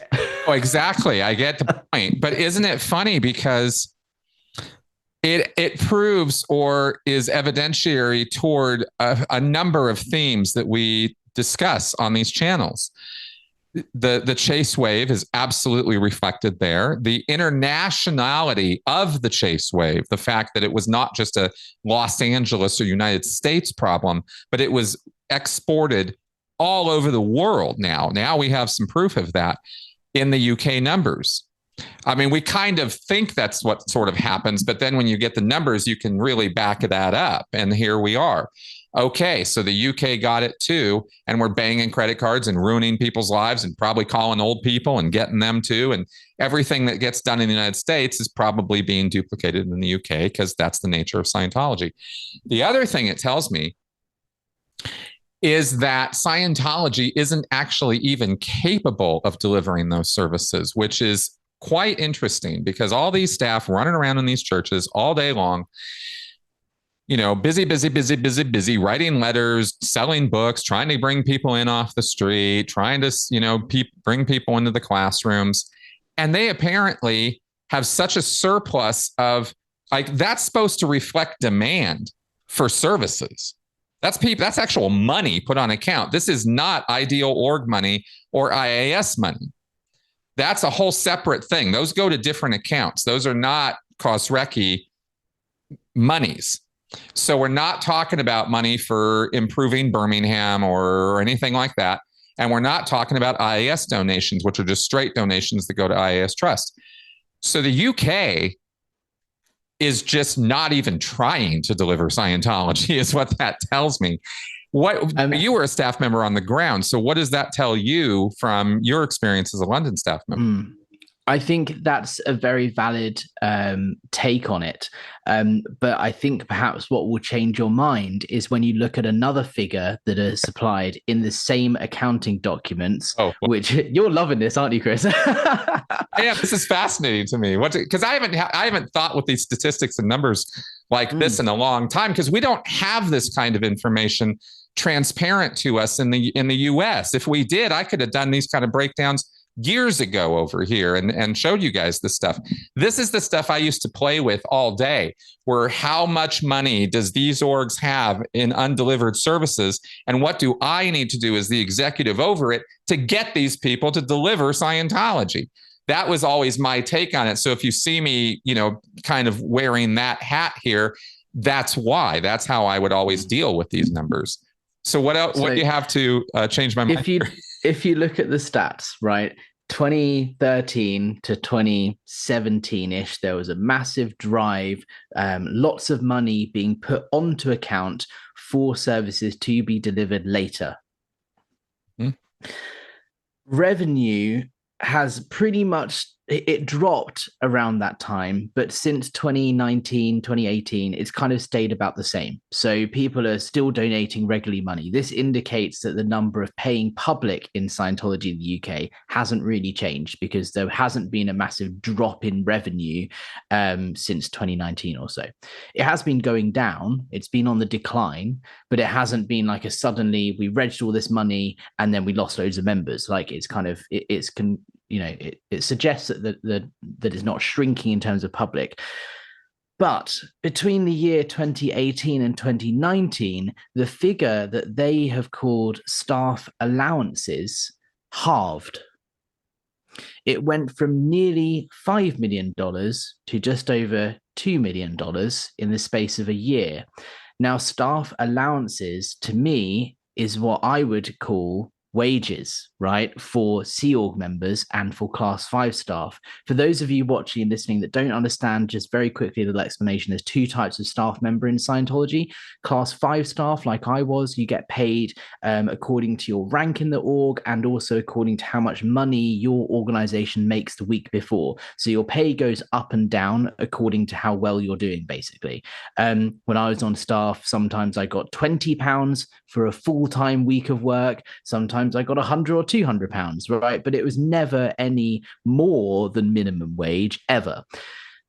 Oh, exactly. I get the point. But isn't it funny because it proves or is evidentiary toward a number of themes that we discuss on these channels. The chase wave is absolutely reflected there. The internationality of the chase wave, the fact that it was not just a Los Angeles or United States problem, but it was exported all over the world now. Now we have some proof of that in the UK numbers. I mean, we kind of think that's what sort of happens, but then when you get the numbers, you can really back that up. And here we are. Okay, so the UK got it too, and we're banging credit cards and ruining people's lives and probably calling old people and getting them too. And everything that gets done in the United States is probably being duplicated in the UK because that's the nature of Scientology. The other thing it tells me is that Scientology isn't actually even capable of delivering those services, which is quite interesting because all these staff running around in these churches all day long, you know, busy, writing letters, selling books, trying to bring people in off the street, trying to, you know, bring people into the classrooms. And they apparently have such a surplus of, like, that's supposed to reflect demand for services. That's actual money put on account. This is not Ideal Org money or IAS money. That's a whole separate thing. Those go to different accounts. Those are not Kosrecki monies. So we're not talking about money for improving Birmingham or anything like that. And we're not talking about IAS donations, which are just straight donations that go to IAS Trust. So the UK is just not even trying to deliver Scientology is what that tells me. You were a staff member on the ground. So what does that tell you from your experience as a London staff member? I think that's a very valid take on it. But I think perhaps what will change your mind is when you look at another figure that is supplied in the same accounting documents, Oh, well, which you're loving this, aren't you, Chris? yeah, this is fascinating to me. What? Because I haven't thought with these statistics and numbers like this in a long time, because we don't have this kind of information transparent to us in the US. If we did, I could have done these kind of breakdowns years ago over here and showed you guys this stuff. This is the stuff I used to play with all day, where how much money does these orgs have in undelivered services, and what do I need to do as the executive over it to get these people to deliver Scientology? That was always my take on it. So if you see me, kind of wearing that hat here, that's why. That's how I would always deal with these numbers. So what else? What do you have to change my mind? If you look at the stats, right, 2013 to 2017-ish, there was a massive drive, lots of money being put onto account for services to be delivered later. Revenue has pretty much, it dropped around that time, but since 2019, 2018, it's kind of stayed about the same. So people are still donating regularly money. This indicates that the number of paying public in Scientology in the UK hasn't really changed, because there hasn't been a massive drop in revenue since 2019 or so. It has been going down. It's been on the decline, but it hasn't been like a suddenly we registered all this money and then we lost loads of members. Like it's kind of, it suggests that it's not shrinking in terms of public. But between the year 2018 and 2019, the figure that they have called staff allowances halved. It went from nearly $5 million to just over $2 million in the space of a year. Now, staff allowances to me is what I would call wages, right, for Sea Org members and for Class 5 staff. For those of you watching and listening that don't understand, just very quickly, a little explanation. There's two types of staff member in Scientology. Class 5 staff, like I was, you get paid according to your rank in the org, and also according to how much money your organization makes the week before. So your pay goes up and down according to how well you're doing, basically. When I was on staff, sometimes I got £20 for a full-time week of work. Sometimes I got £100 or £200, right? But it was never any more than minimum wage ever.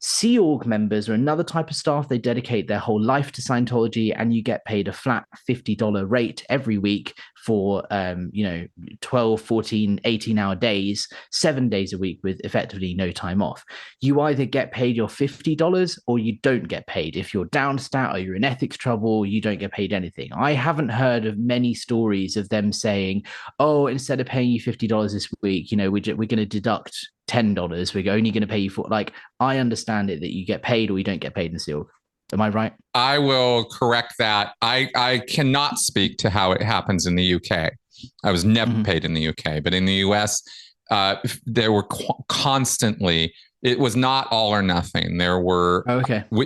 Sea Org members are another type of staff. They dedicate their whole life to Scientology, and you get paid a flat $50 rate every week for 12, 14, 18-hour days, 7 days a week with effectively no time off. You either get paid your $50 or you don't get paid. If you're down stat or you're in ethics trouble, you don't get paid anything. I haven't heard of many stories of them saying, oh, instead of paying you $50 this week, we're going to deduct $10. We're only going to pay you for, like, I understand it that you get paid or you don't get paid in the SEAL. Am I right? I will correct that. I cannot speak to how it happens in the UK. I was never paid in the UK, but in the US, there were constantly, it was not all or nothing. There were,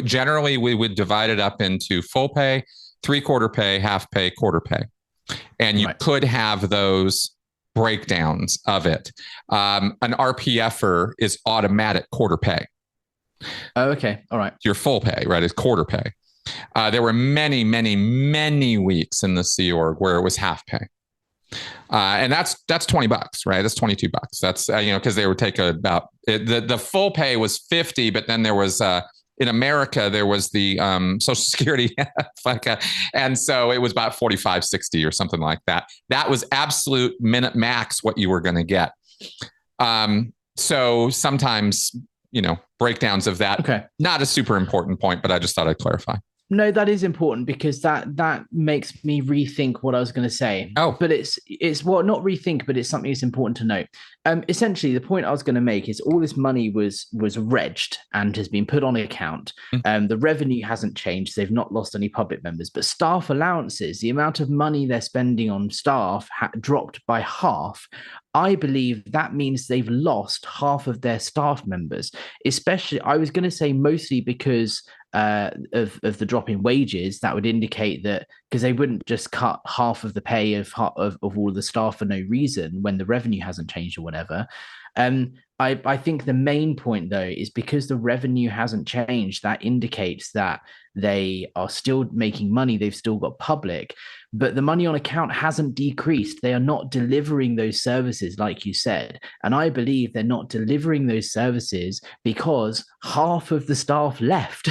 generally we would divide it up into full pay, 3/4 pay, half pay, quarter pay. And you could have those breakdowns of it. An RPFer is automatic quarter pay. Oh, okay. All right. Your full pay, right, is quarter pay. There were many, many, many weeks in the Sea Org where it was half pay. And that's $20, right? That's $22. That's, because they would take about, the full pay was 50, but then there was, in America, there was the Social Security, and so it was about 45, 60 or something like that. That was absolute minute max what you were going to get. So sometimes, breakdowns of that. Okay. Not a super important point, but I just thought I'd clarify. No, that is important, because that makes me rethink what I was going to say. Oh, but it's well, not rethink, but it's something that's important to note. Essentially, the point I was going to make is all this money was regged and has been put on account. The revenue hasn't changed; they've not lost any public members. But staff allowances, the amount of money they're spending on staff, dropped by half. I believe that means they've lost half of their staff members. Especially, I was going to say mostly because of the drop in wages. That would indicate that, because they wouldn't just cut half of the pay of all of the staff for no reason when the revenue hasn't changed or whatever. I think the main point, though, is because the revenue hasn't changed, that indicates that they are still making money. They've still got public, but the money on account hasn't decreased. They are not delivering those services, like you said. And I believe they're not delivering those services because half of the staff left.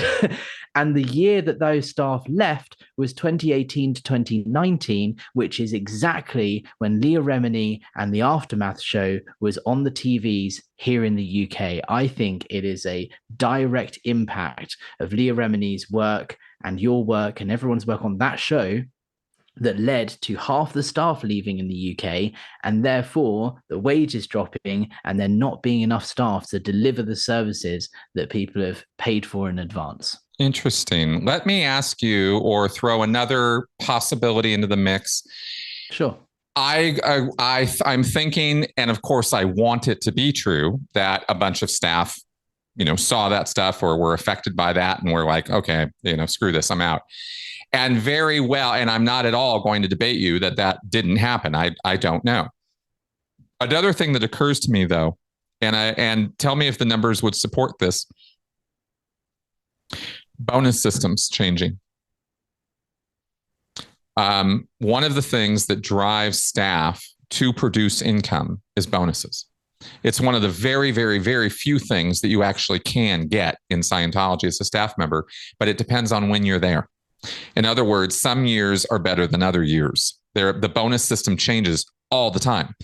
And the year that those staff left was 2018 to 2019, which is exactly when Leah Remini and the Aftermath show was on the TVs here in the UK. I think it is a direct impact of Leah Remini's work and your work and everyone's work on that show that led to half the staff leaving in the UK, and therefore the wages dropping and there not being enough staff to deliver the services that people have paid for in advance. Interesting. Let me ask you, or throw another possibility into the mix. Sure. I'm thinking, and of course I want it to be true, that a bunch of staff, saw that stuff or were affected by that and were like, okay, screw this, I'm out. And very well, and I'm not at all going to debate you that didn't happen. I don't know. Another thing that occurs to me, though, and tell me if the numbers would support this: bonus systems changing. One of the things that drives staff to produce income is bonuses. It's one of the very, very, very few things that you actually can get in Scientology as a staff member, but it depends on when you're there. In other words, some years are better than other years. The bonus system changes all the time.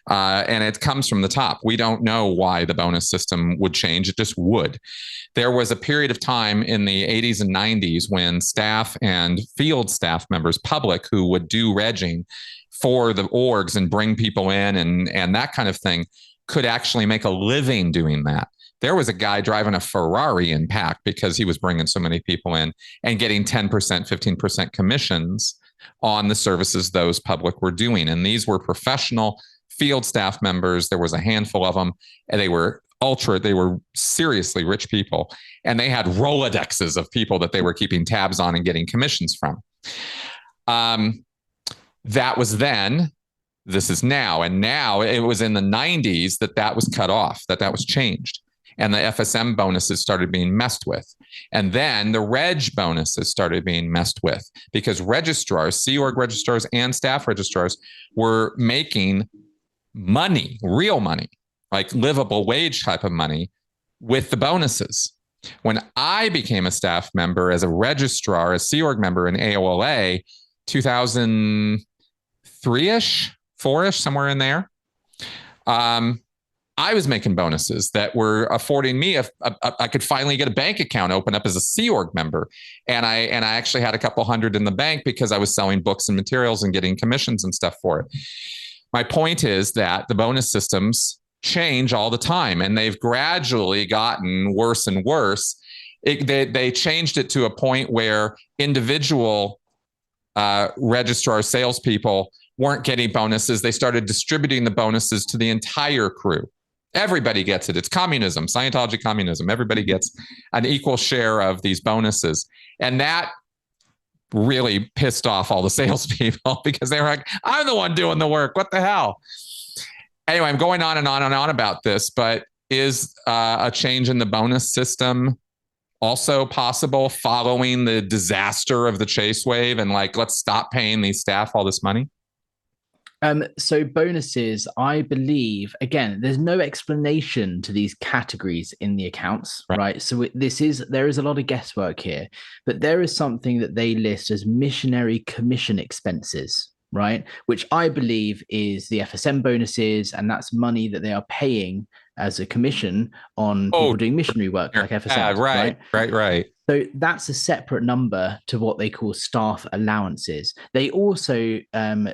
And it comes from the top. We don't know why the bonus system would change. It just would. There was a period of time in the 80s and 90s when staff and field staff members, public, who would do regging for the orgs and bring people in and that kind of thing, could actually make a living doing that. There was a guy driving a Ferrari in PAC because he was bringing so many people in and getting 10%, 15% commissions on the services those public were doing. And these were professional field staff members. There was a handful of them, and they were seriously rich people. And they had Rolodexes of people that they were keeping tabs on and getting commissions from. That was then. This is now. And now it was in the 90s that was cut off, that was changed. And the FSM bonuses started being messed with. And then the reg bonuses started being messed with because registrars, Sea Org registrars and staff registrars were making money, real money, like livable wage type of money with the bonuses. When I became a staff member as a registrar, a Sea Org member in AOLA, 2003-ish, 4-ish, somewhere in there, I was making bonuses that were affording me I could finally get a bank account open up as a Sea Org member. And I actually had a couple hundred in the bank because I was selling books and materials and getting commissions and stuff for it. My point is that the bonus systems change all the time, and they've gradually gotten worse and worse. They changed it to a point where individual registrar salespeople weren't getting bonuses. They started distributing the bonuses to the entire crew. Everybody gets it. It's communism, Scientology communism. Everybody gets an equal share of these bonuses. And that really pissed off all the salespeople because they were like, I'm the one doing the work. What the hell? Anyway, I'm going on and on and on about this, but is a change in the bonus system also possible following the disaster of the chase wave and let's stop paying these staff all this money? So bonuses, I believe, again, there's no explanation to these categories in the accounts, right? So there is a lot of guesswork here, but there is something that they list as missionary commission expenses, right? Which I believe is the FSM bonuses, and that's money that they are paying as a commission on people doing missionary work like FSM. Right. So that's a separate number to what they call staff allowances. They also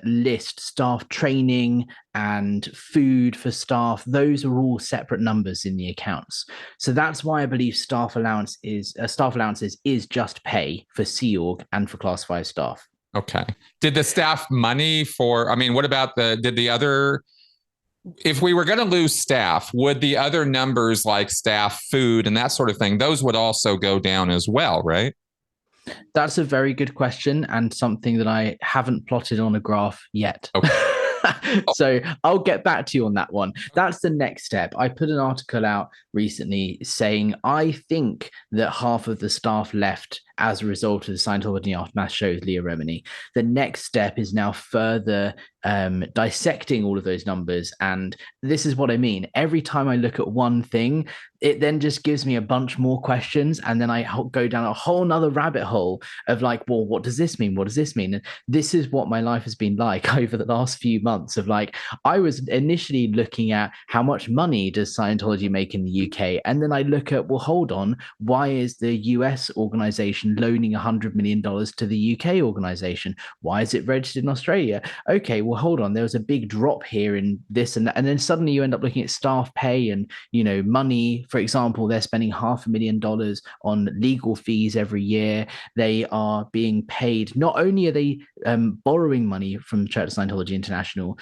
list staff training and food for staff. Those are all separate numbers in the accounts. So that's why I believe staff allowances is just pay for Sea Org and for Class 5 staff. Okay. Did the staff money what about did the other, if we were going to lose staff, would the other numbers like staff, food, and that sort of thing, those would also go down as well, right? That's a very good question and something that I haven't plotted on a graph yet. Okay. So I'll get back to you on that one. That's the next step. I put an article out recently saying I think that half of the staff left as a result of the Scientology Aftermath show with Leah Remini. The next step is now further dissecting all of those numbers. And this is what I mean. Every time I look at one thing, it then just gives me a bunch more questions. And then I go down a whole nother rabbit hole of like, well, what does this mean? What does this mean? And this is what my life has been like over the last few months of like, I was initially looking at how much money does Scientology make in the UK? And then I look at, well, hold on, why is the US organization loaning $100 million to the UK organization? Why is it registered in Australia? Okay, well, hold on, there was a big drop here in this and that. And then suddenly you end up looking at staff pay and, you know, money. For example, they're spending $500,000 on legal fees every year. They are being paid. Not only are they borrowing money from Church of Scientology International,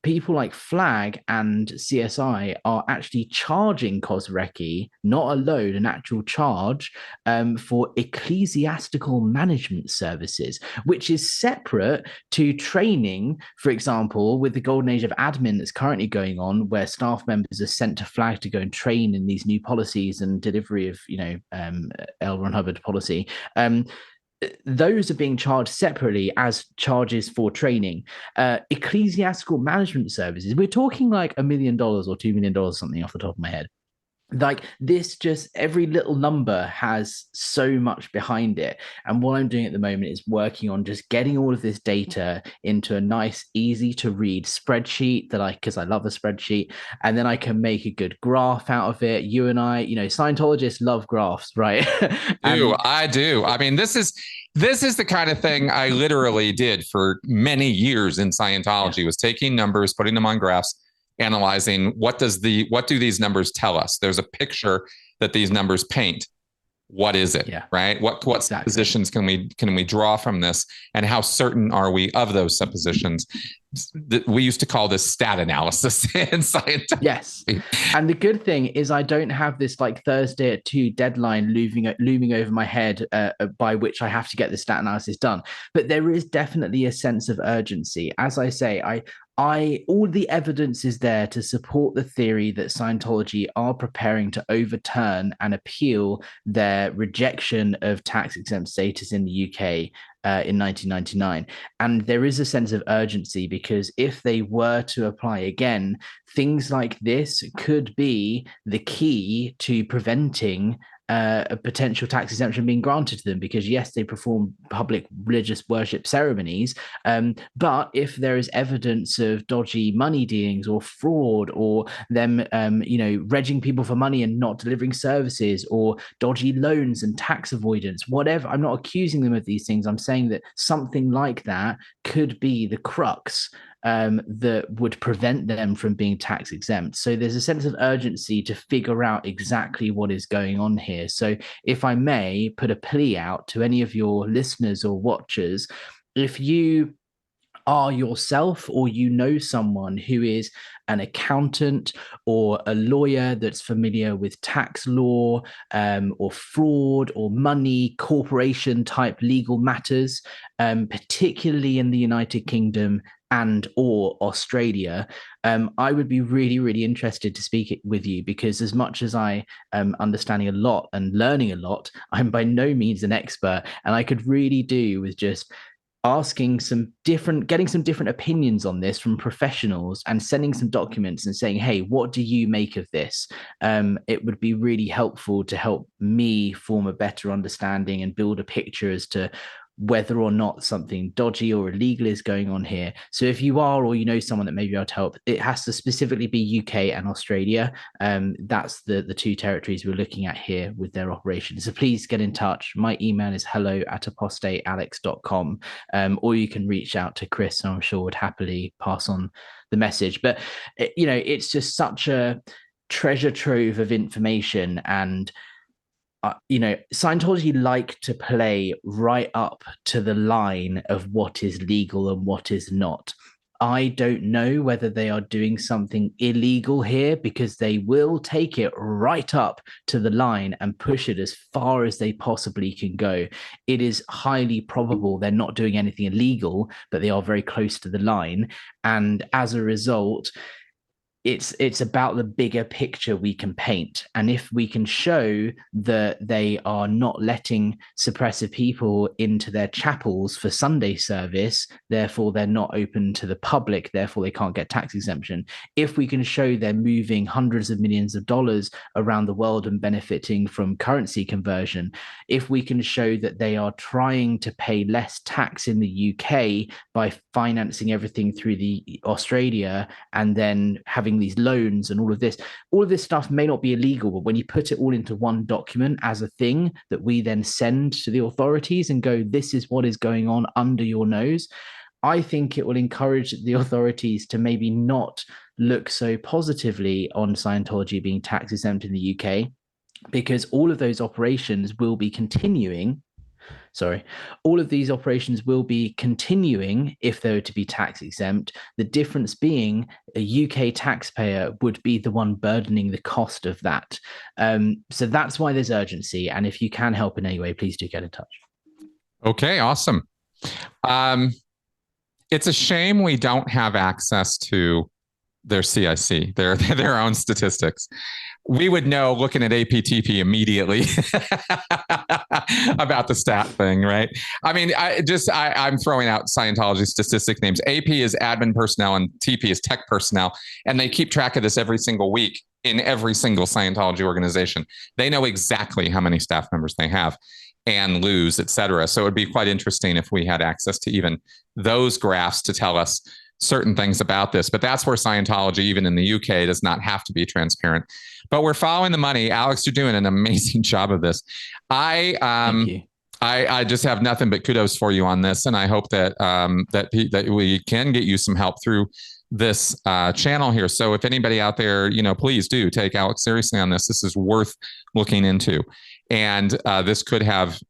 people like Flag and CSI are actually charging Kozrecki, not a loan, an actual charge for ecclesiastical management services, which is separate to training, for example, with the golden age of admin that's currently going on, where staff members are sent to Flag to go and train in these new policies and delivery of, you know, L. Ron Hubbard policy. Those are being charged separately as charges for training. Ecclesiastical management services, we're talking like $1 million or $2 million, something off the top of my head. Like this, just every little number has so much behind it. And what I'm doing at the moment is working on just getting all of this data into a nice, easy to read spreadsheet because I love a spreadsheet. And then I can make a good graph out of it. You and I, you know, Scientologists love graphs, right? I do. I mean, this is the kind of thing I literally did for many years in Scientology, was taking numbers, putting them on graphs, analyzing what do these numbers tell us? There's a picture that these numbers paint. What is it? Yeah. Right? What exactly. Suppositions can we draw from this? And how certain are we of those suppositions? We used to call this stat analysis in Scientology. Yes. And the good thing is I don't have this like Thursday at 2 deadline looming over my head by which I have to get the stat analysis done. But there is definitely a sense of urgency. As I say, all the evidence is there to support the theory that Scientology are preparing to overturn and appeal their rejection of tax-exempt status in the UK in 1999. And there is a sense of urgency because if they were to apply again, things like this could be the key to preventing a potential tax exemption being granted to them, because yes, they perform public religious worship ceremonies, but if there is evidence of dodgy money dealings or fraud, or them regging people for money and not delivering services, or dodgy loans and tax avoidance, whatever, I'm not accusing them of these things, I'm saying that something like that could be the crux that would prevent them from being tax exempt. So there's a sense of urgency to figure out exactly what is going on here. So if I may put a plea out to any of your listeners or watchers, if you are yourself or you know someone who is an accountant or a lawyer that's familiar with tax law or fraud or money, corporation type legal matters, particularly in the United Kingdom and or Australia, I would be really, really interested to speak with you, because as much as I am understanding a lot and learning a lot, I'm by no means an expert, and I could really do with just getting some different opinions on this from professionals and sending some documents and saying, hey, what do you make of this? It would be really helpful to help me form a better understanding and build a picture as to whether or not something dodgy or illegal is going on here. So if you are, or you know someone that may be able to help, it has to specifically be UK and Australia. That's the two territories we're looking at here with their operations. So please get in touch. My email is hello@apostatealex.com, or you can reach out to Chris, and I'm sure would happily pass on the message. But it's just such a treasure trove of information, and Scientology like to play right up to the line of what is legal and what is not. I don't know whether they are doing something illegal here, because they will take it right up to the line and push it as far as they possibly can go. It is highly probable they're not doing anything illegal, but they are very close to the line. And as a result, it's about the bigger picture we can paint. And if we can show that they are not letting suppressive people into their chapels for Sunday service, therefore they're not open to the public, therefore they can't get tax exemption. If we can show they're moving hundreds of millions of dollars around the world and benefiting from currency conversion, if we can show that they are trying to pay less tax in the UK by financing everything through the Australia and then having these loans and all of this stuff may not be illegal, but when you put it all into one document as a thing that we then send to the authorities and go, this is what is going on under your nose, I think it will encourage the authorities to maybe not look so positively on Scientology being tax exempt in the UK, because all of those operations will be continuing. All of these operations will be continuing if they were to be tax exempt. The difference being a UK taxpayer would be the one burdening the cost of that. So that's why there's urgency. And if you can help in any way, please do get in touch. Okay, awesome. It's a shame we don't have access to their CIC, their own statistics. We would know looking at APTP immediately about the stat thing, right? I mean, I'm throwing out Scientology statistic names. AP is admin personnel and TP is tech personnel, and they keep track of this every single week in every single Scientology organization. They know exactly how many staff members they have and lose, et cetera. So it would be quite interesting if we had access to even those graphs to tell us certain things about this. But that's where Scientology, even in the UK, does not have to be transparent. But we're following the money. Alex, you're doing an amazing job of this. Thank you. I just have nothing but kudos for you on this, and I hope that that we can get you some help through this channel here. So if anybody out there, please do take Alex seriously on this. This is worth looking into, and this could have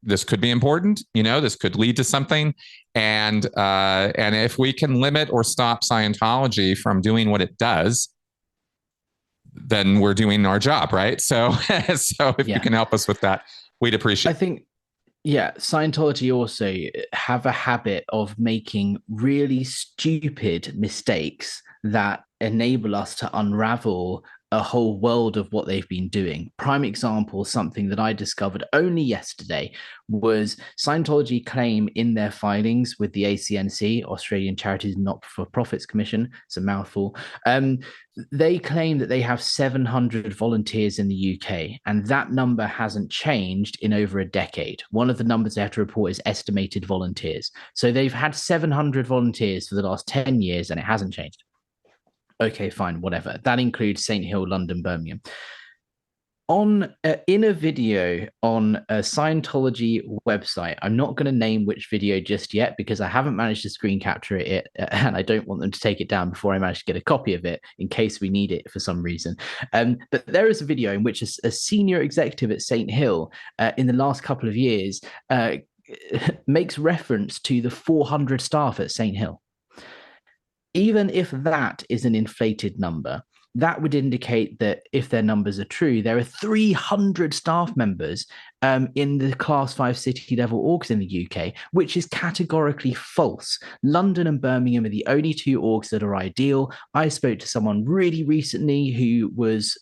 this could be important. This could lead to something. And if we can limit or stop Scientology from doing what it does, then we're doing our job, right? So if you can help us with that, we'd appreciate it. I think, Scientology also have a habit of making really stupid mistakes that enable us to unravel a whole world of what they've been doing. Prime example, something that I discovered only yesterday, was Scientology claim in their filings with the ACNC, Australian Charities Not-for-Profits Commission, it's a mouthful, they claim that they have 700 volunteers in the UK, and that number hasn't changed in over a decade. One of the numbers they have to report is estimated volunteers. So they've had 700 volunteers for the last 10 years and it hasn't changed. Okay, fine, whatever. That includes St. Hill, London, Birmingham. In a video on a Scientology website, I'm not going to name which video just yet because I haven't managed to screen capture it, and I don't want them to take it down before I manage to get a copy of it in case we need it for some reason. But there is a video in which a senior executive at St. Hill in the last couple of years makes reference to the 400 staff at St. Hill. Even if that is an inflated number, that would indicate that if their numbers are true, there are 300 staff members in the class 5 city level orgs in the UK, which is categorically false. London and Birmingham are the only two orgs that are ideal. I spoke to someone really recently who was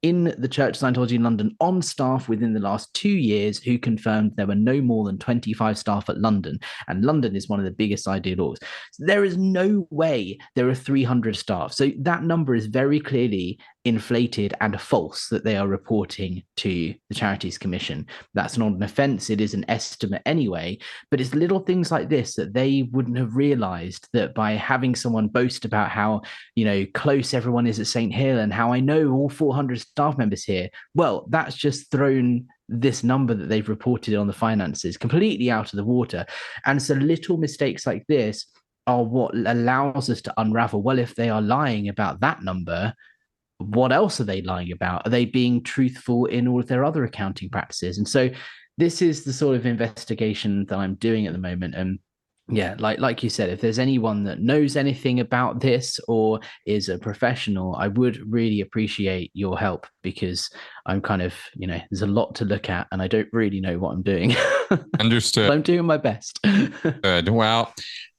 in the Church of Scientology in London on staff within the last 2 years, who confirmed there were no more than 25 staff at London. And London is one of the biggest ideal orgs. So there is no way there are 300 staff. So that number is very clearly inflated and false that they are reporting to the Charities Commission. That's not an offence. It is an estimate anyway. But it's little things like this that they wouldn't have realised, that by having someone boast about how, close everyone is at St. Hill and how I know all 400 staff members here, well, that's just thrown this number that they've reported on the finances completely out of the water. And so little mistakes like this are what allows us to unravel, well, if they are lying about that number, what else are they lying about? Are they being truthful in all of their other accounting practices? And so this is the sort of investigation that I'm doing at the moment. And Yeah, like you said, if there's anyone that knows anything about this or is a professional, I would really appreciate your help, because I'm kind of, there's a lot to look at and I don't really know what I'm doing. Understood. But I'm doing my best. Good. Well,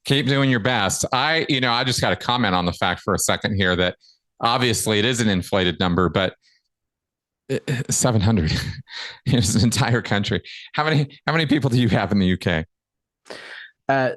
keep doing your best. I just got to comment on the fact for a second here that obviously it is an inflated number, but 700 is an entire country. How many people do you have in the UK?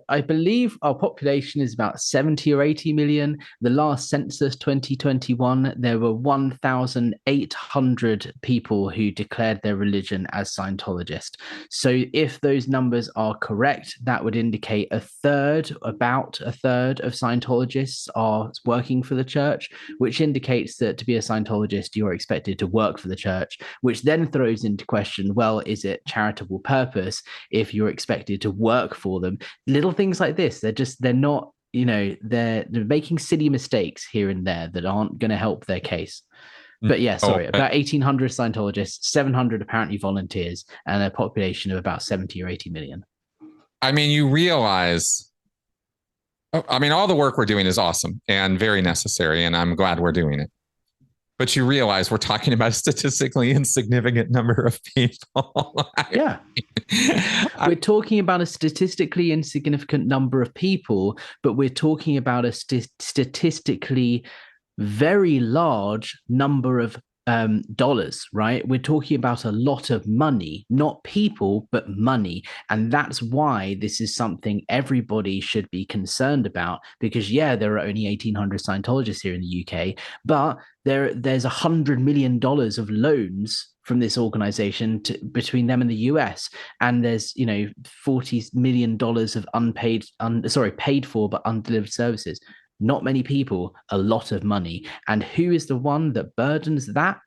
I believe our population is about 70 or 80 million. The last census, 2021, there were 1,800 people who declared their religion as Scientologist. So if those numbers are correct, that would indicate about a third of Scientologists are working for the church, which indicates that to be a Scientologist, you're expected to work for the church, which then throws into question, well, is it charitable purpose if you're expected to work for them? Little things like this, they're not, they're making silly mistakes here and there that aren't going to help their case. But yeah, sorry, about 1,800 Scientologists, 700 apparently volunteers, and a population of about 70 or 80 million. I mean, you realize, all the work we're doing is awesome and very necessary, and I'm glad we're doing it. But you realize we're talking about a statistically insignificant number of people. Yeah. We're talking about a statistically insignificant number of people, but we're talking about a statistically very large number of dollars, right? We're talking about a lot of money, not people, but money. And that's why this is something everybody should be concerned about, because yeah, there are only 1,800 Scientologists here in the UK, but there's $100 million of loans from this organization between them and the US. And there's, $40 million of paid for, but undelivered services. Not many people, a lot of money. And who is the one that burdens that?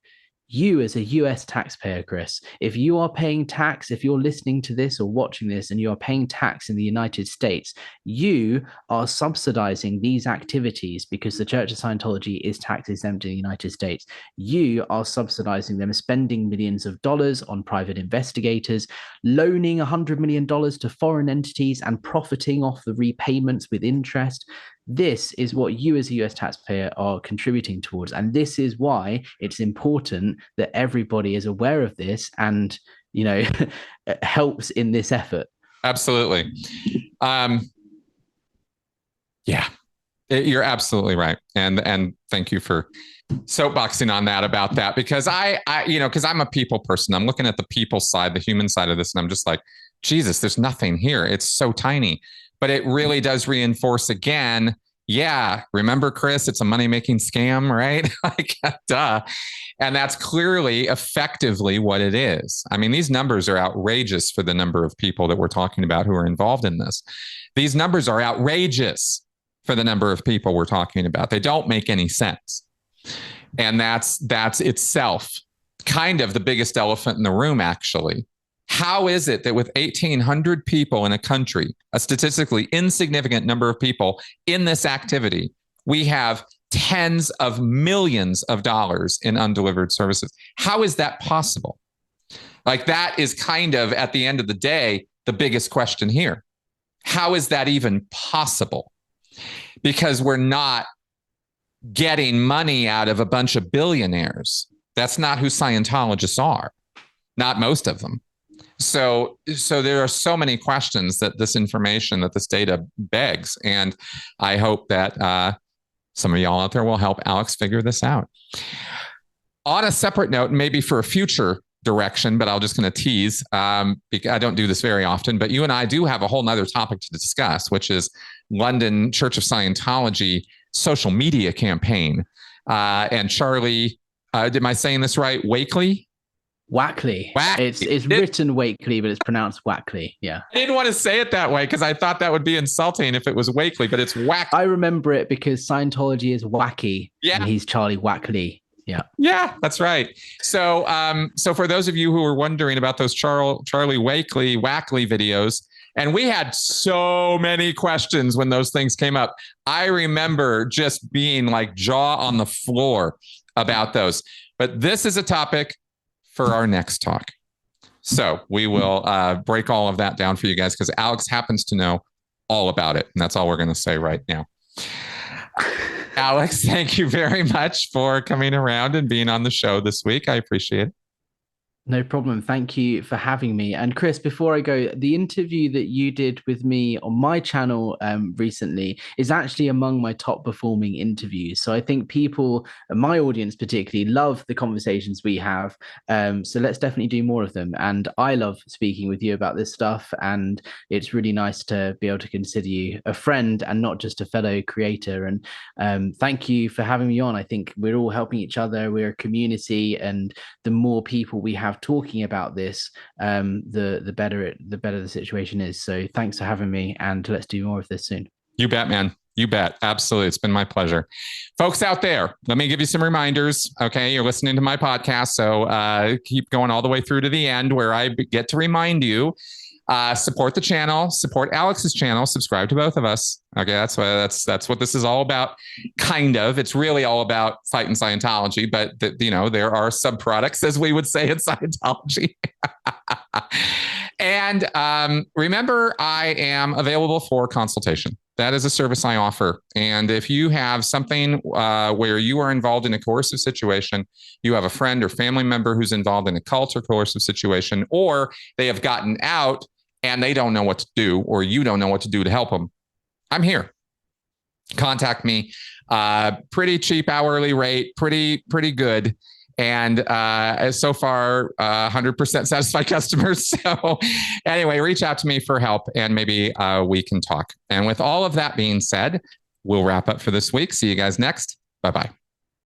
You as a US taxpayer, Chris. If you are paying tax, if you're listening to this or watching this and you are paying tax in the United States, you are subsidizing these activities because the Church of Scientology is tax exempt in the United States. You are subsidizing them, spending millions of dollars on private investigators, loaning $100 million to foreign entities and profiting off the repayments with interest. This is what you as a US taxpayer are contributing towards. And this is why it's important that everybody is aware of this and, helps in this effort. Absolutely. Yeah, you're absolutely right. And thank you for soapboxing on that about that, because because I'm a people person. I'm looking at the people side, the human side of this, and I'm just like, Jesus, there's nothing here. It's so tiny. But it really does reinforce again, yeah, remember, Chris, it's a money-making scam, right? Like, duh. And that's clearly effectively what it is. I mean, these numbers are outrageous for the number of people that we're talking about who are involved in this. These numbers are outrageous for the number of people we're talking about. They don't make any sense. And that's itself kind of the biggest elephant in the room, actually. How is it that with 1,800 people in a country, a statistically insignificant number of people in this activity, we have tens of millions of dollars in undelivered services? How is that possible? Like, that is kind of, at the end of the day, the biggest question here. How is that even possible? Because we're not getting money out of a bunch of billionaires. That's not who Scientologists are. Not most of them. So there are so many questions that this information, that this data begs. And I hope that some of y'all out there will help Alex figure this out. On a separate note, maybe for a future direction, but I'm just going to tease, because I don't do this very often, but you and I do have a whole nother topic to discuss, which is London Church of Scientology social media campaign. And Charlie, am I saying this right? Wakely? Wackley. It's written Wakely, but it's pronounced Wackley. Yeah. I didn't want to say it that way because I thought that would be insulting if it was Wakely, but it's Wack. I remember it because Scientology is wacky. Yeah. And he's Charlie Wackley. Yeah. Yeah, that's right. So for those of you who were wondering about those Charlie Wackley videos, and we had so many questions when those things came up. I remember just being like jaw on the floor about those. But this is a topic for our next talk. So we will break all of that down for you guys because Alex happens to know all about it. And that's all we're going to say right now. Alex, thank you very much for coming around and being on the show this week. I appreciate it. No problem. Thank you for having me. And Chris, before I go, the interview that you did with me on my channel recently is actually among my top performing interviews. So I think people, my audience particularly, love the conversations we have. So let's definitely do more of them. And I love speaking with you about this stuff. And it's really nice to be able to consider you a friend and not just a fellow creator. And thank you for having me on. I think we're all helping each other. We're a community, and the more people we have talking about this, the better the situation is. So thanks for having me, and let's do more of this soon. You bet, man. You bet. Absolutely. It's been my pleasure. Folks out there, let me give you some reminders. Okay. You're listening to my podcast, so keep going all the way through to the end where I get to remind you. Support the channel, support Alex's channel, subscribe to both of us. Okay, that's what this is all about. Kind of, it's really all about fighting Scientology, but there are subproducts, as we would say, in Scientology. And remember, I am available for consultation. That is a service I offer. And if you have something where you are involved in a coercive situation, you have a friend or family member who's involved in a cult or coercive situation, or they have gotten out and they don't know what to do, or you don't know what to do to help them, I'm here. Contact me. Pretty cheap hourly rate, pretty good. And so far, 100% satisfied customers. So anyway, reach out to me for help, and maybe we can talk. And with all of that being said, we'll wrap up for this week. See you guys next. Bye-bye.